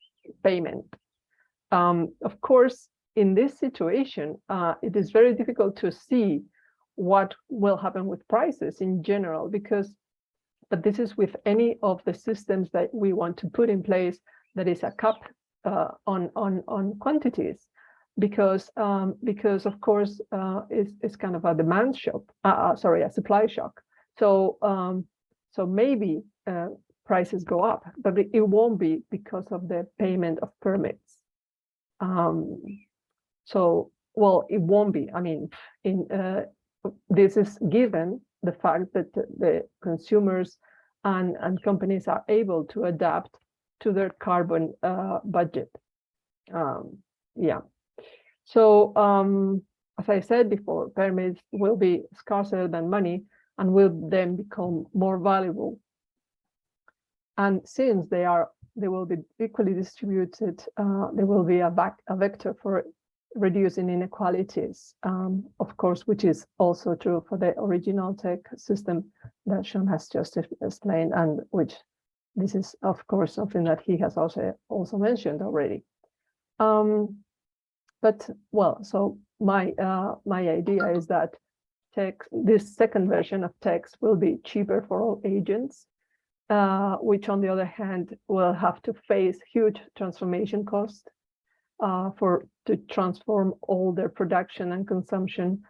payment. Of course, in this situation, it is very difficult to see what will happen with prices in general, but this is with any of the systems that we want to put in place that is a cap on quantities, because of course it's kind of a demand shock, a supply shock. So so maybe prices go up, but it won't be because of the payment of permits. So, well, it won't be. I mean, this is given the fact that the consumers and companies are able to adapt to their carbon budget. Yeah. So, as I said before, permits will be scarcer than money and will then become more valuable. And since they will be equally distributed, there will be a vector for reducing inequalities, of course, which is also true for the original TEQ system that Shaun has just explained, and which this is, of course, something that he has also mentioned already. But well, so my idea is that this second version of TEQs will be cheaper for all agents, which on the other hand will have to face huge transformation costs to transform all their production and consumption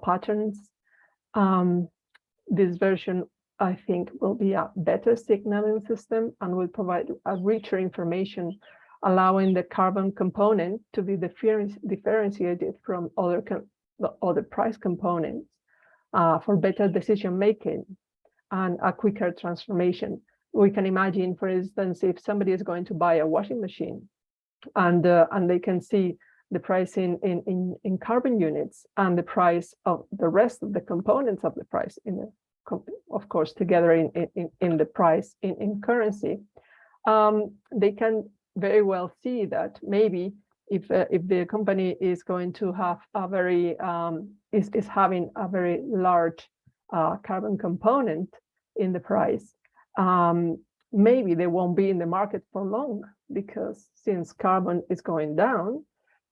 patterns. This version, I think, will be a better signaling system and will provide a richer information, allowing the carbon component to be differentiated from other price components for better decision making and a quicker transformation. We can imagine, for instance, if somebody is going to buy a washing machine and they can see the price in carbon units and the price of the rest of the components of the price of course, together in the price in currency, they can very well see that maybe if the company is going to have a very is having a very large carbon component in the price, maybe they won't be in the market for long, because since carbon is going down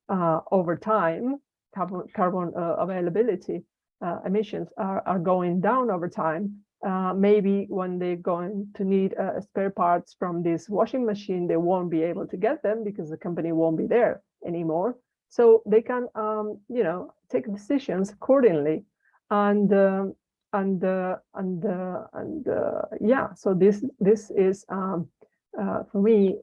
over time, carbon availability emissions are going down over time. Maybe when they're going to need spare parts from this washing machine, they won't be able to get them because the company won't be there anymore. So they can, you know, take decisions accordingly, and yeah. So this is for me,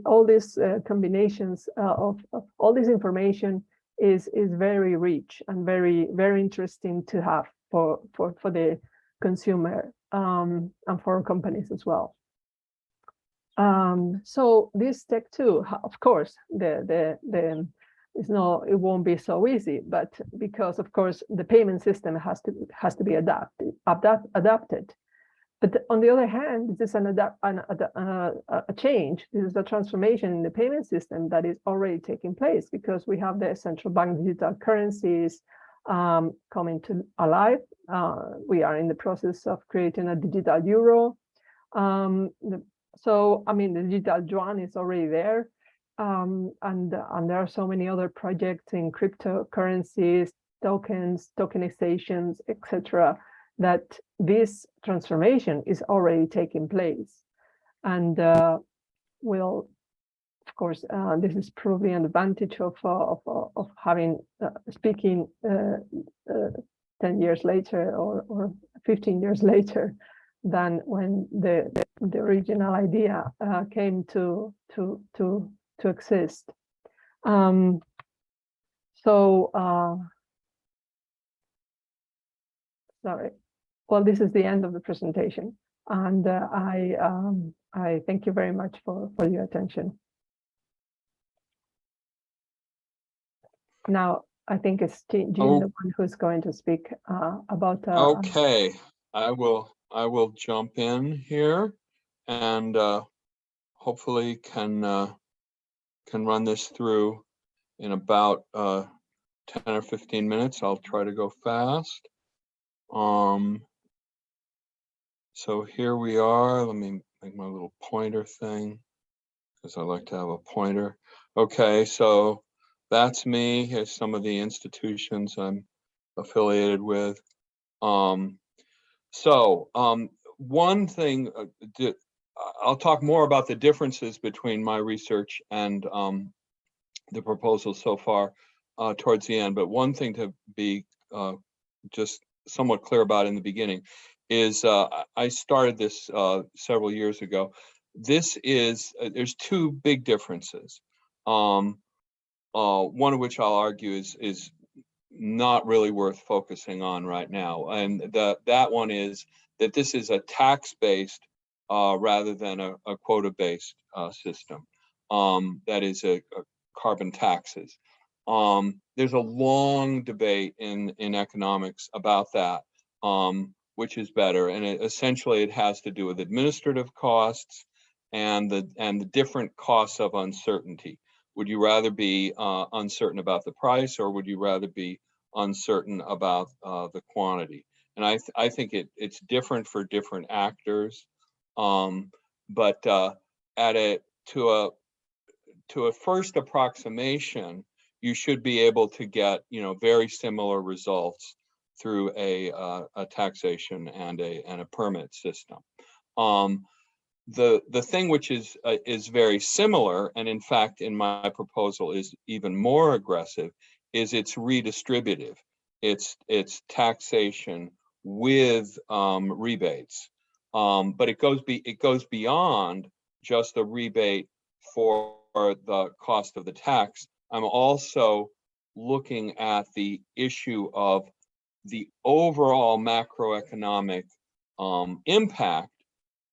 all these combinations of all this information is very rich and very interesting to have for the consumer and for companies as well. So this TEQ2, of course, it won't be so easy, but because of course the payment system has to be adapted. But on the other hand, this is a change. This is a transformation in the payment system that is already taking place, because we have the central bank digital currencies coming to alive. We are in the process of creating a digital euro. So, I mean, the digital yuan is already there. And there are so many other projects in cryptocurrencies, tokens, tokenizations, etc., that this transformation is already taking place. And will, of course, this is probably an advantage of having speaking 10 years later or 15 years later than when the original idea came to exist. Sorry. Well, this is the end of the presentation, and I thank you very much for your attention. Now, I think it's Jim, the one who's going to speak about. Okay, I will jump in here, and hopefully can run this through in about 10 or 15 minutes. I'll try to go fast. So here we are. Let me make my little pointer thing, because I like to have a pointer. Okay, so that's me. Here's some of the institutions I'm affiliated with. One thing, I'll talk more about the differences between my research and the proposals so far towards the end. But one thing to be just somewhat clear about in the beginning is I started this several years ago. This is, there's two big differences. One of which I'll argue is not really worth focusing on right now. And that one is that this is a tax-based rather than a quota-based system. That is a carbon taxes. There's a long debate in economics about that, which is better. And essentially it has to do with administrative costs and the different costs of uncertainty. Would you rather be uncertain about the price, or would you rather be uncertain about the quantity? And I think it's different for different actors, but to a first approximation, you should be able to get very similar results through a taxation and a permit system. The thing which is very similar, and in fact in my proposal is even more aggressive, is it's redistributive. It's taxation with rebates, but it goes beyond just the rebate for the cost of the tax. I'm also looking at the issue of the overall macroeconomic impact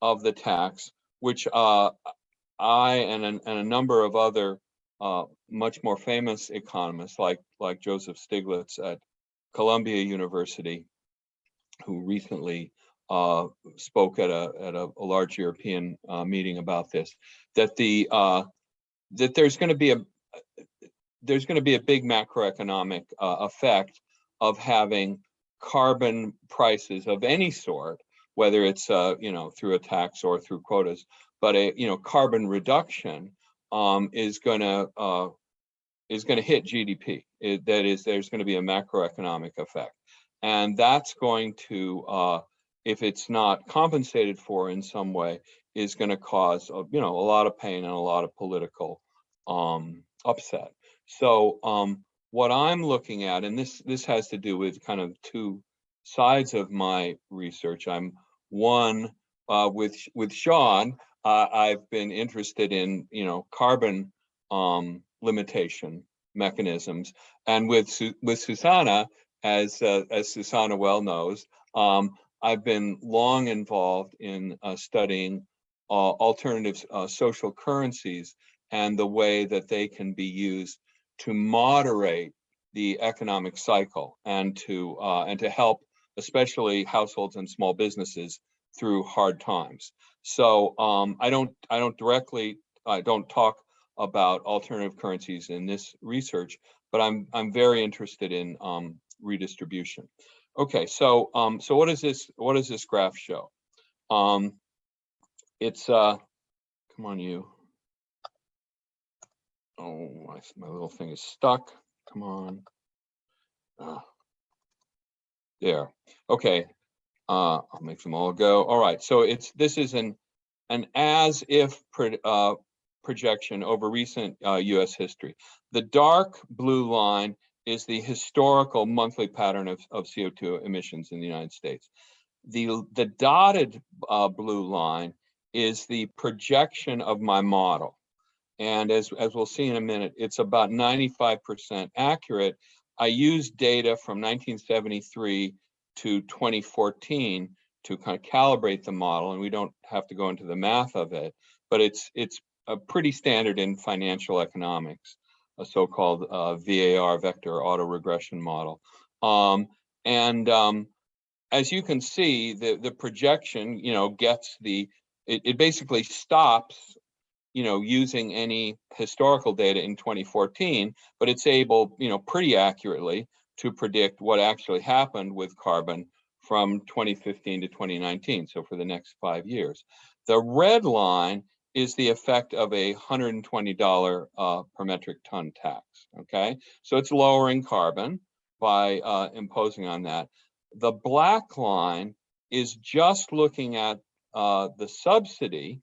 of the tax, which I and a number of other much more famous economists like Joseph Stiglitz at Columbia University, who recently spoke at a large European meeting about this, that there's going to be a big macroeconomic effect of having carbon prices of any sort, whether it's through a tax or through quotas, but carbon reduction is going to hit GDP. That is, there's going to be a macroeconomic effect, and that's going to, if it's not compensated for in some way, is going to cause a lot of pain and a lot of political upset. So what I'm looking at, and this has to do with kind of two sides of my research. I'm one with Shaun. I've been interested in carbon limitation mechanisms, and with Susana, as Susana well knows, I've been long involved in studying alternative social currencies and the way that they can be used to moderate the economic cycle and to help especially households and small businesses through hard times. So I don't talk about alternative currencies in this research, but I'm very interested in redistribution. Okay, so what does this graph show? It's come on, you. Oh, my little thing is stuck. Come on. There. Okay. I'll make them all go. All right. So this is an as if projection over recent U.S. history. The dark blue line is the historical monthly pattern of CO2 emissions in the United States. The dotted blue line is the projection of my model. And as we'll see in a minute, it's about 95% accurate. I used data from 1973 to 2014 to kind of calibrate the model, and we don't have to go into the math of it, but it's a pretty standard in financial economics, a so-called VAR, vector autoregression model. As you can see, the projection, gets it basically stops using any historical data in 2014, but it's able, pretty accurately to predict what actually happened with carbon from 2015 to 2019, so for the next 5 years. The red line is the effect of a $120 per metric ton tax, okay? So it's lowering carbon by imposing on that. The black line is just looking at the subsidy,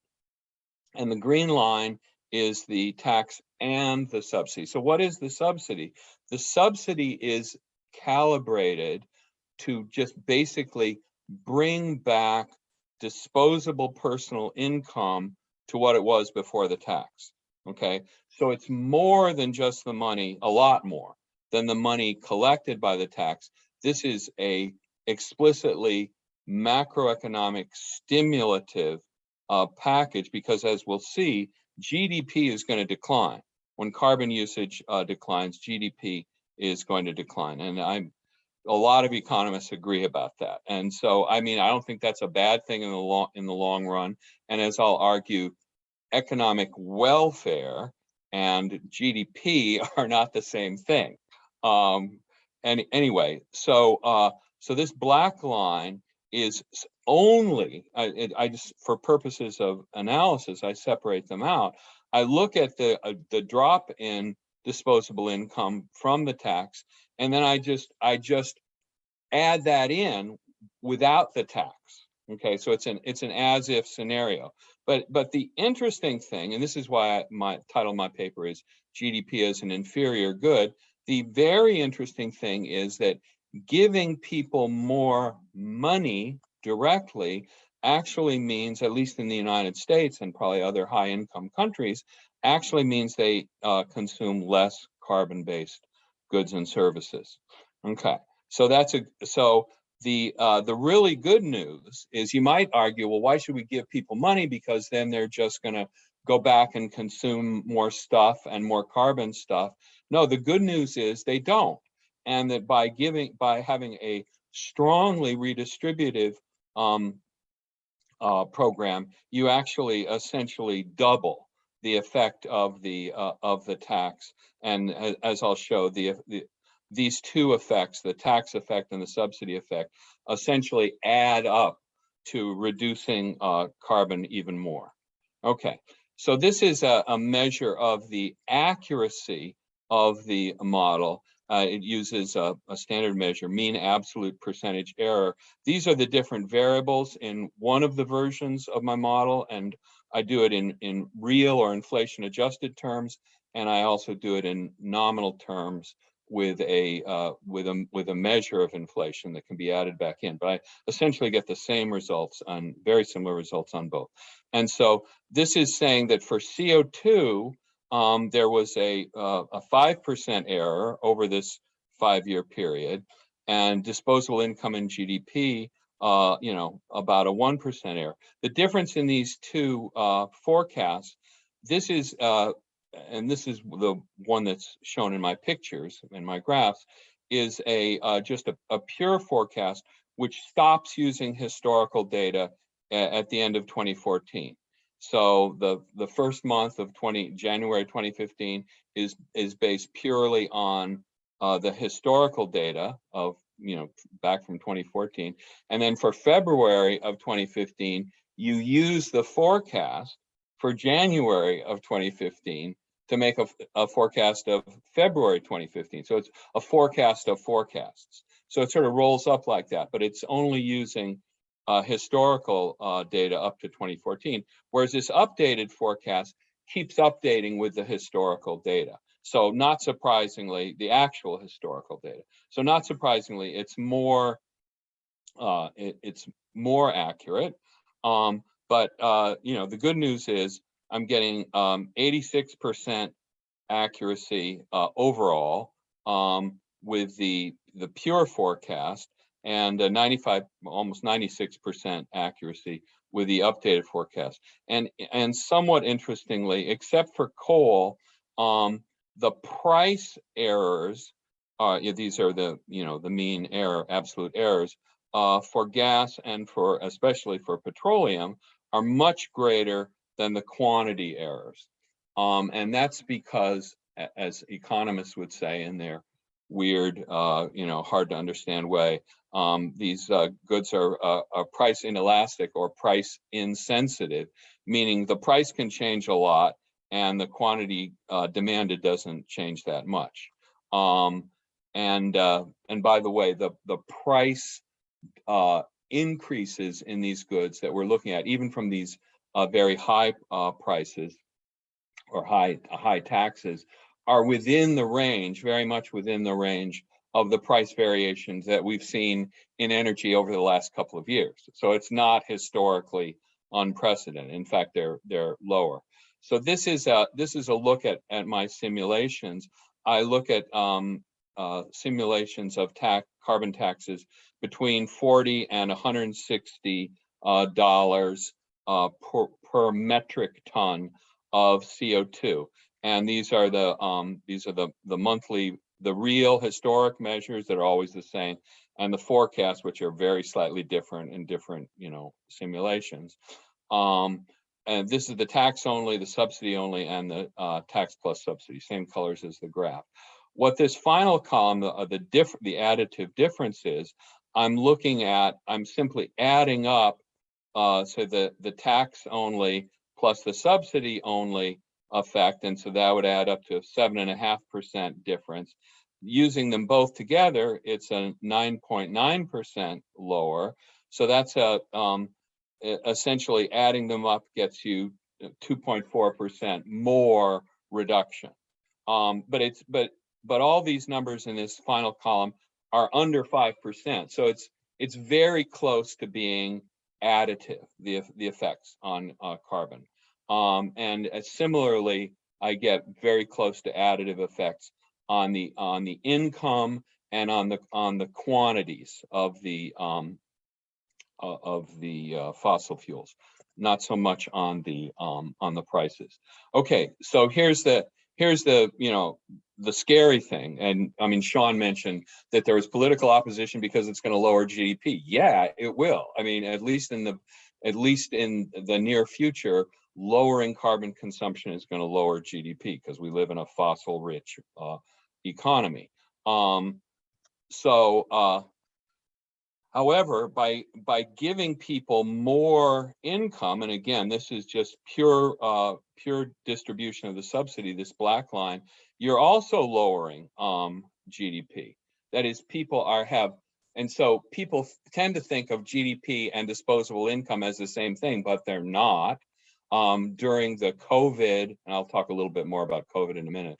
and the green line is the tax and the subsidy. So what is the subsidy? The subsidy is calibrated to just basically bring back disposable personal income to what it was before the tax, okay? So it's more than just the money, a lot more than the money collected by the tax. This is a explicitly macroeconomic stimulative package, because as we'll see, GDP is going to decline. When carbon usage declines, GDP is going to decline. And a lot of economists agree about that. And so, I don't think that's a bad thing in the long run. And as I'll argue, economic welfare and GDP are not the same thing. And anyway, so this black line is only, I just, for purposes of analysis, I separate them out. I look at the drop in disposable income from the tax, and then I just add that in without the tax. Okay, so it's an as if scenario. But the interesting thing, and this is why my title of my paper is GDP as an inferior good. The very interesting thing is that giving people more money directly actually means, at least in the United States and probably other high income countries, actually means they consume less carbon-based goods and services. Okay, so the really good news is, you might argue, well, why should we give people money? Because then they're just going to go back and consume more stuff and more carbon stuff. No, the good news is they don't. And that by having a strongly redistributive program, you actually essentially double the effect of the tax. And as I'll show, these two effects, the tax effect and the subsidy effect, essentially add up to reducing carbon even more. Okay, so this is a measure of the accuracy of the model. It uses a standard measure, mean absolute percentage error. These are the different variables in one of the versions of my model, and I do it in real or inflation adjusted terms, and I also do it in nominal terms with a measure of inflation that can be added back in. But I essentially get the same results on, very similar results on both. And so this is saying that for CO2, there was a 5% error over this 5-year period, and disposable income and GDP, about a 1% error. The difference in these two forecasts, this is, and this is the one that's shown in my pictures, in my graphs, is just a pure forecast which stops using historical data at the end of 2014. So the first month of January 2015 is based purely on the historical data of back from 2014, and then for February of 2015 you use the forecast for January of 2015 to make a forecast of February 2015. So it's a forecast of forecasts. So it sort of rolls up like that, but it's only using historical data up to 2014, whereas this updated forecast keeps updating with the historical data. So not surprisingly, the actual historical data. So not surprisingly, it's more accurate. But the good news is I'm getting 86% accuracy overall with the pure forecast, and almost 96% accuracy with the updated forecast. And somewhat interestingly, except for coal, the price errors, these are the mean error, absolute errors, for gas and especially for petroleum, are much greater than the quantity errors. And that's because, as economists would say in their weird, hard to understand way, these goods are price inelastic or price insensitive, meaning the price can change a lot and the quantity demanded doesn't change that much. And by the way, the price increases in these goods that we're looking at, even from these very high prices or high taxes, are within the range, very much within the range of the price variations that we've seen in energy over the last couple of years. So it's not historically unprecedented. In fact, they're lower. So this is a look at my simulations. I look at simulations of carbon taxes between $40 and $160 per metric ton of CO2. And these are the monthly, the real historic measures that are always the same, and the forecasts, which are very slightly different in different, simulations. And this is the tax only, the subsidy only, and the tax plus subsidy, same colors as the graph. What this final column, the additive difference is, I'm simply adding up, so the tax only plus the subsidy only effect, and so that would add up to a 7.5% difference. Using them both together, it's a 9.9% lower. So that's essentially adding them up gets you 2.4% more reduction. But all these numbers in this final column are under 5%. So it's very close to being additive, the effects on carbon. And similarly, I get very close to additive effects on the income and on the quantities of the fossil fuels, not so much on the prices. Okay, so here's the scary thing. And I mean, Shaun mentioned that there is political opposition because it's going to lower GDP. Yeah, it will. I mean, at least in the near future, lowering carbon consumption is going to lower GDP because we live in a fossil-rich economy. However, by giving people more income, and again, this is just pure distribution of the subsidy, this black line, you're also lowering GDP. That is, and so people tend to think of GDP and disposable income as the same thing, but they're not. During the COVID, and I'll talk a little bit more about COVID in a minute,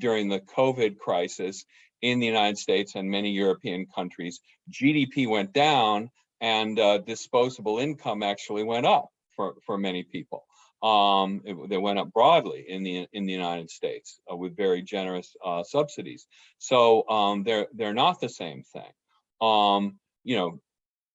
during the COVID crisis in the United States and many European countries, GDP went down and disposable income actually went up for many people. They went up broadly in the United States with very generous subsidies. So they're not the same thing.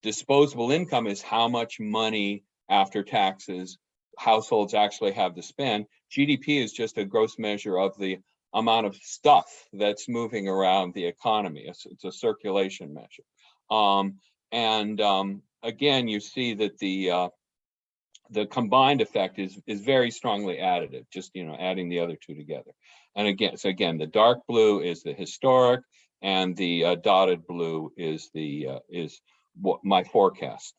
Disposable income is how much money after taxes households actually have to spend. GDP is just a gross measure of the amount of stuff that's moving around the economy. It's a circulation measure. Again, you see that the combined effect is very strongly additive, just adding the other two together. And again, the dark blue is the historic, and the dotted blue is what my forecast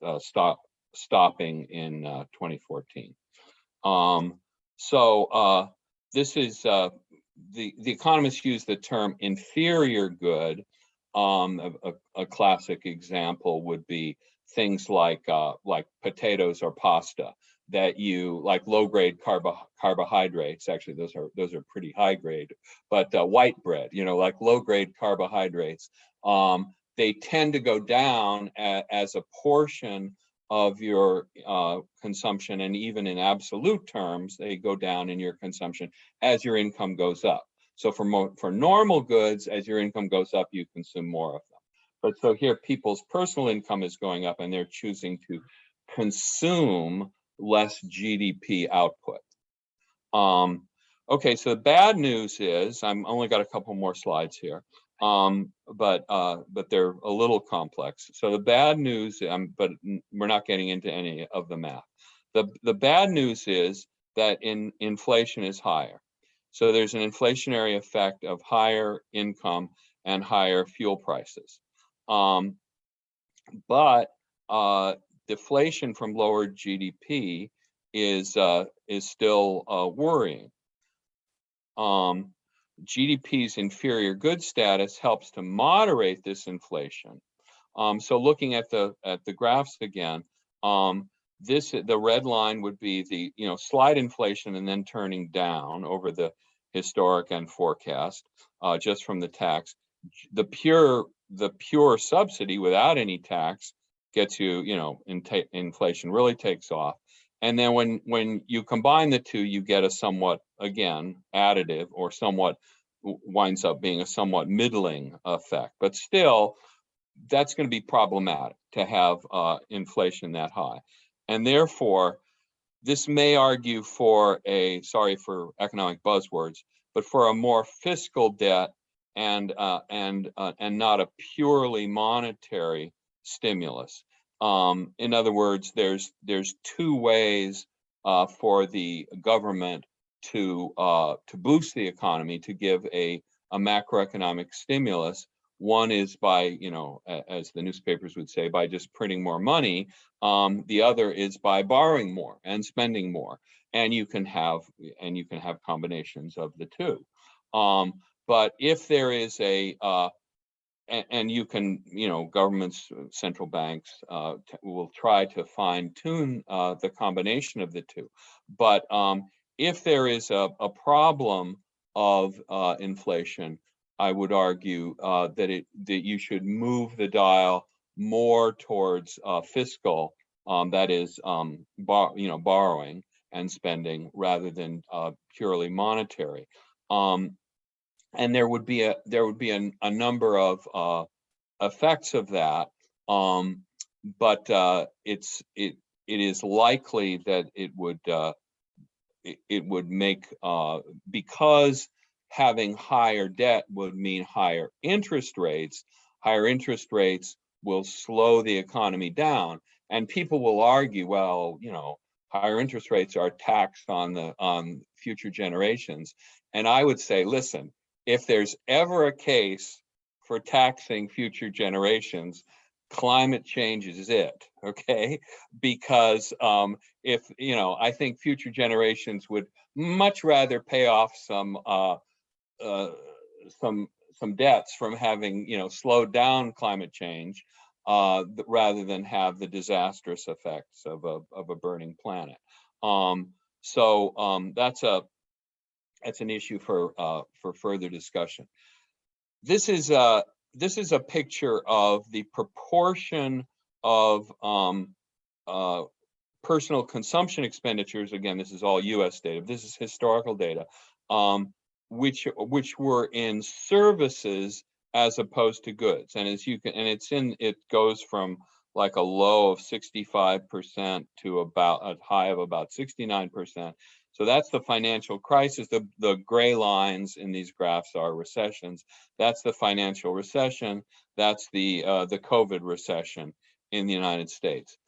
stopping in 2014. This is the economists use the term inferior good. A classic example would be things like potatoes or pasta, that you like low-grade carbohydrates. Actually, those are pretty high grade, but white bread, like low-grade carbohydrates, they tend to go down as a portion of your consumption, and even in absolute terms, they go down in your consumption as your income goes up. So for normal goods, as your income goes up, you consume more of them. But so here, people's personal income is going up, and they're choosing to consume less GDP output. Okay, so the bad news is, I'm only got a couple more slides here, but they're a little complex. So the bad news, but we're not getting into any of the math. The bad news is that inflation is higher. So there's an inflationary effect of higher income and higher fuel prices. But deflation from lower GDP is still worrying. GDP's inferior goods status helps to moderate this inflation. So looking at the graphs again, the red line would be the slight inflation and then turning down over the historic and forecast just from the tax. The pure subsidy without any tax gets you, inflation really takes off. And then when you combine the two, you get a somewhat, again, additive or somewhat winds up being a somewhat middling effect. But still, that's going to be problematic to have inflation that high. And therefore, this may argue for sorry for economic buzzwords, but for a more fiscal debt and not a purely monetary stimulus. In other words, there's two ways for the government to boost the economy, to give a macroeconomic stimulus. One is by, as the newspapers would say, by just printing more money. The other is by borrowing more and spending more, and you can have combinations of the two. But if there is and you can, governments, central banks will try to fine tune the combination of the two. But if there is a problem of inflation, I would argue that you should move the dial more towards fiscal, that is, borrowing and spending rather than purely monetary. And there would be a number of effects of that, but it is likely that it would make because having higher debt would mean higher interest rates. Higher interest rates will slow the economy down, and people will argue, well, higher interest rates are taxed on future generations. And I would say, listen, if there's ever a case for taxing future generations, climate change is it, okay? Because I think future generations would much rather pay off some debts from having slowed down climate change rather than have the disastrous effects of a burning planet. So that's an issue for further discussion. This is a picture of the proportion of personal consumption expenditures. Again, this is all U.S. data. This is historical data, which were in services as opposed to goods. And it goes from like a low of 65% to about a high of about 69%. So that's the financial crisis. The gray lines in these graphs are recessions. That's the financial recession. That's the COVID recession in the United States.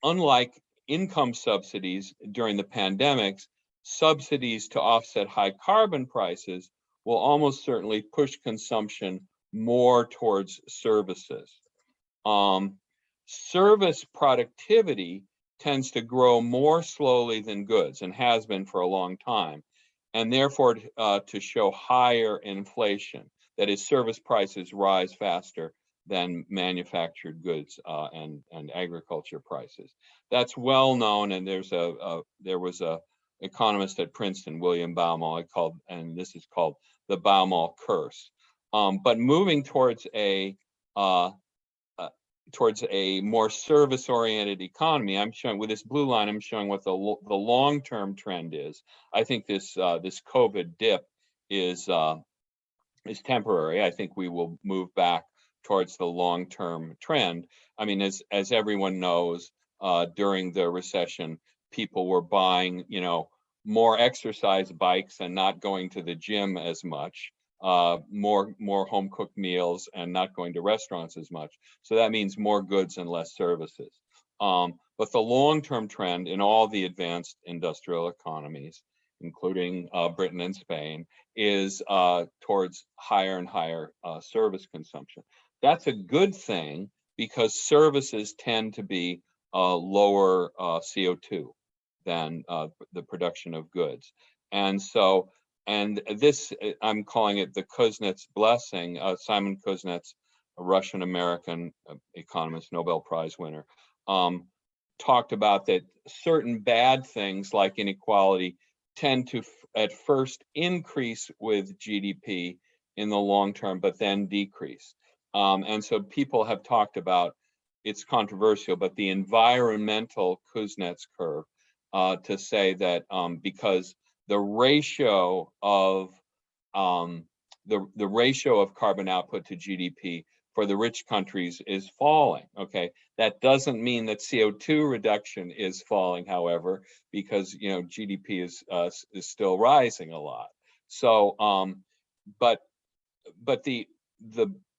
Unlike income subsidies during the pandemics, subsidies to offset high carbon prices will almost certainly push consumption more towards services. Service productivity tends to grow more slowly than goods and has been for a long time, and therefore to show higher inflation. That is, service prices rise faster than manufactured goods and agriculture prices. That's well known, and there was a economist at Princeton, William Baumol, and this is called the Baumol curse. But moving towards a more service-oriented economy, I'm showing with this blue line, I'm showing what the long-term trend is. I think this COVID dip is temporary. I think we will move back towards the long-term trend. I mean, as everyone knows, during the recession, people were buying, more exercise bikes and not going to the gym as much. more home cooked meals and not going to restaurants as much. So that means more goods and less services. But the long-term trend in all the advanced industrial economies, including Britain and Spain, is towards higher and higher service consumption. That's a good thing because services tend to be lower CO2 than the production of goods. And so, and this, I'm calling it the Kuznets blessing. Simon Kuznets, a Russian-American economist, Nobel Prize winner, talked about that certain bad things like inequality tend to at first increase with GDP in the long term, but then decrease. And so people have talked about, it's controversial, but the environmental Kuznets curve, to say that because the ratio of the ratio of carbon output to GDP for the rich countries is falling. Okay, that doesn't mean that CO2 reduction is falling, however, because GDP is still rising a lot. So, but the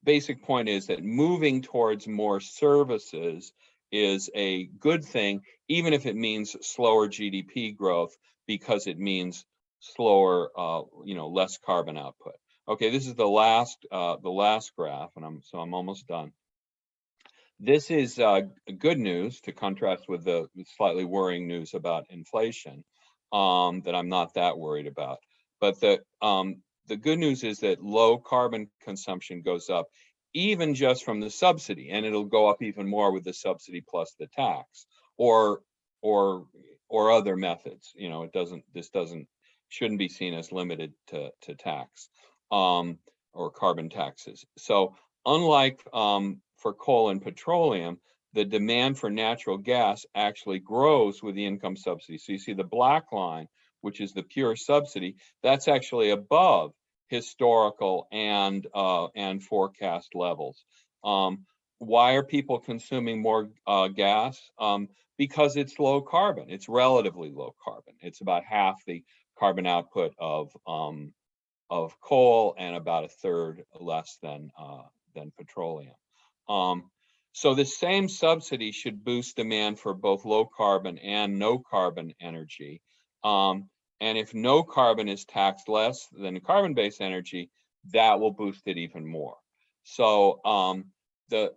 basic point is that moving towards more services is a good thing, even if it means slower GDP growth, because it means slower, less carbon output. Okay, this is the last graph, and I'm almost done. This is good news to contrast with the slightly worrying news about inflation, that I'm not that worried about. But the good news is that low carbon consumption goes up, even just from the subsidy, and it'll go up even more with the subsidy plus the tax, or other methods. This shouldn't be seen as limited to tax or carbon taxes. So unlike for coal and petroleum, the demand for natural gas actually grows with the income subsidy. So you see the black line, which is the pure subsidy, that's actually above historical and forecast levels. Why are people consuming more gas? Because it's low carbon. It's relatively low carbon. It's about half the carbon output of coal and about a third less than petroleum. So the same subsidy should boost demand for both low carbon and no carbon energy. And if no carbon is taxed less than carbon-based energy, that will boost it even more. So the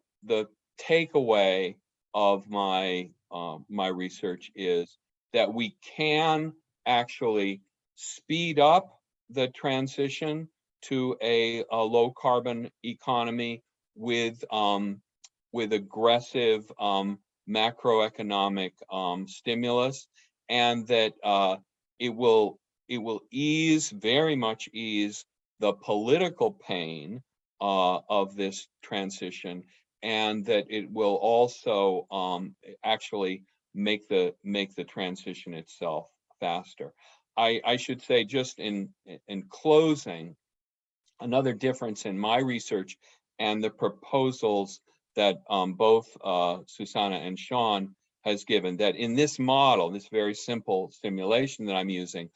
takeaway of my research is that we can actually speed up the transition to a low carbon economy with aggressive macroeconomic stimulus, and that it will very much ease the political pain of this transition, and that it will also actually make the transition itself faster. I should say, just in closing, another difference in my research and the proposals that both Susana and Shaun has given, that in this model, this very simple simulation that I'm using,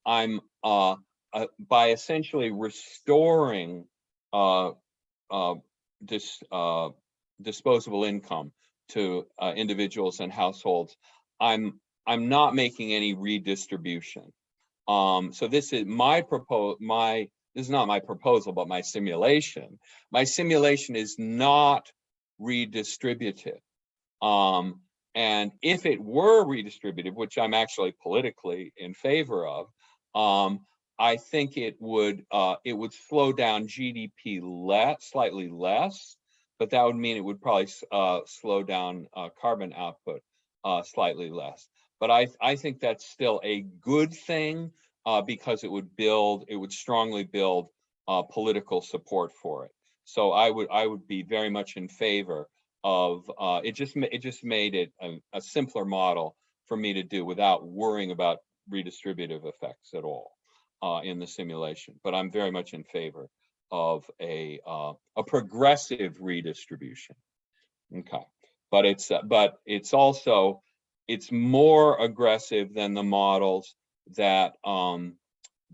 I'm by essentially restoring disposable income to individuals and households, I'm not making any redistribution. So this is this is not my proposal, but my simulation. My simulation is not redistributive. And if it were redistributive, which I'm actually politically in favor of, I think it would slow down GDP slightly less, but that would mean it would probably slow down carbon output slightly less. But I think that's still a good thing because it would strongly build political support for it. So I would be very much in favor of it. Just made it a simpler model for me to do without worrying about redistributive effects at all in the simulation. But I'm very much in favor of a progressive redistribution. Okay, but it's more aggressive than the models that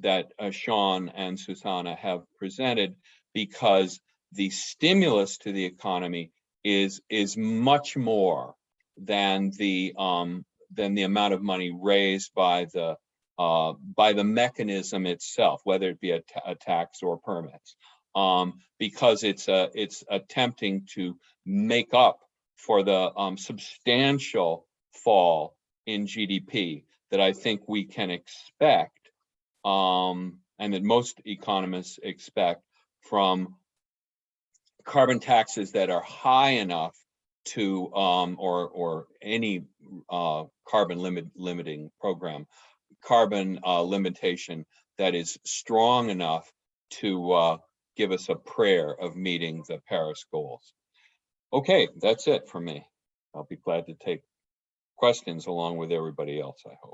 that Shaun and Susana have presented, because the stimulus to the economy is much more than the amount of money raised by the mechanism itself, whether it be a tax or permits, because it's attempting to make up for the substantial fall in GDP that I think we can expect, and that most economists expect, from carbon taxes that are high enough to, or any carbon limiting program, carbon limitation that is strong enough to give us a prayer of meeting the Paris goals. Okay, that's it for me. I'll be glad to take questions along with everybody else, I hope.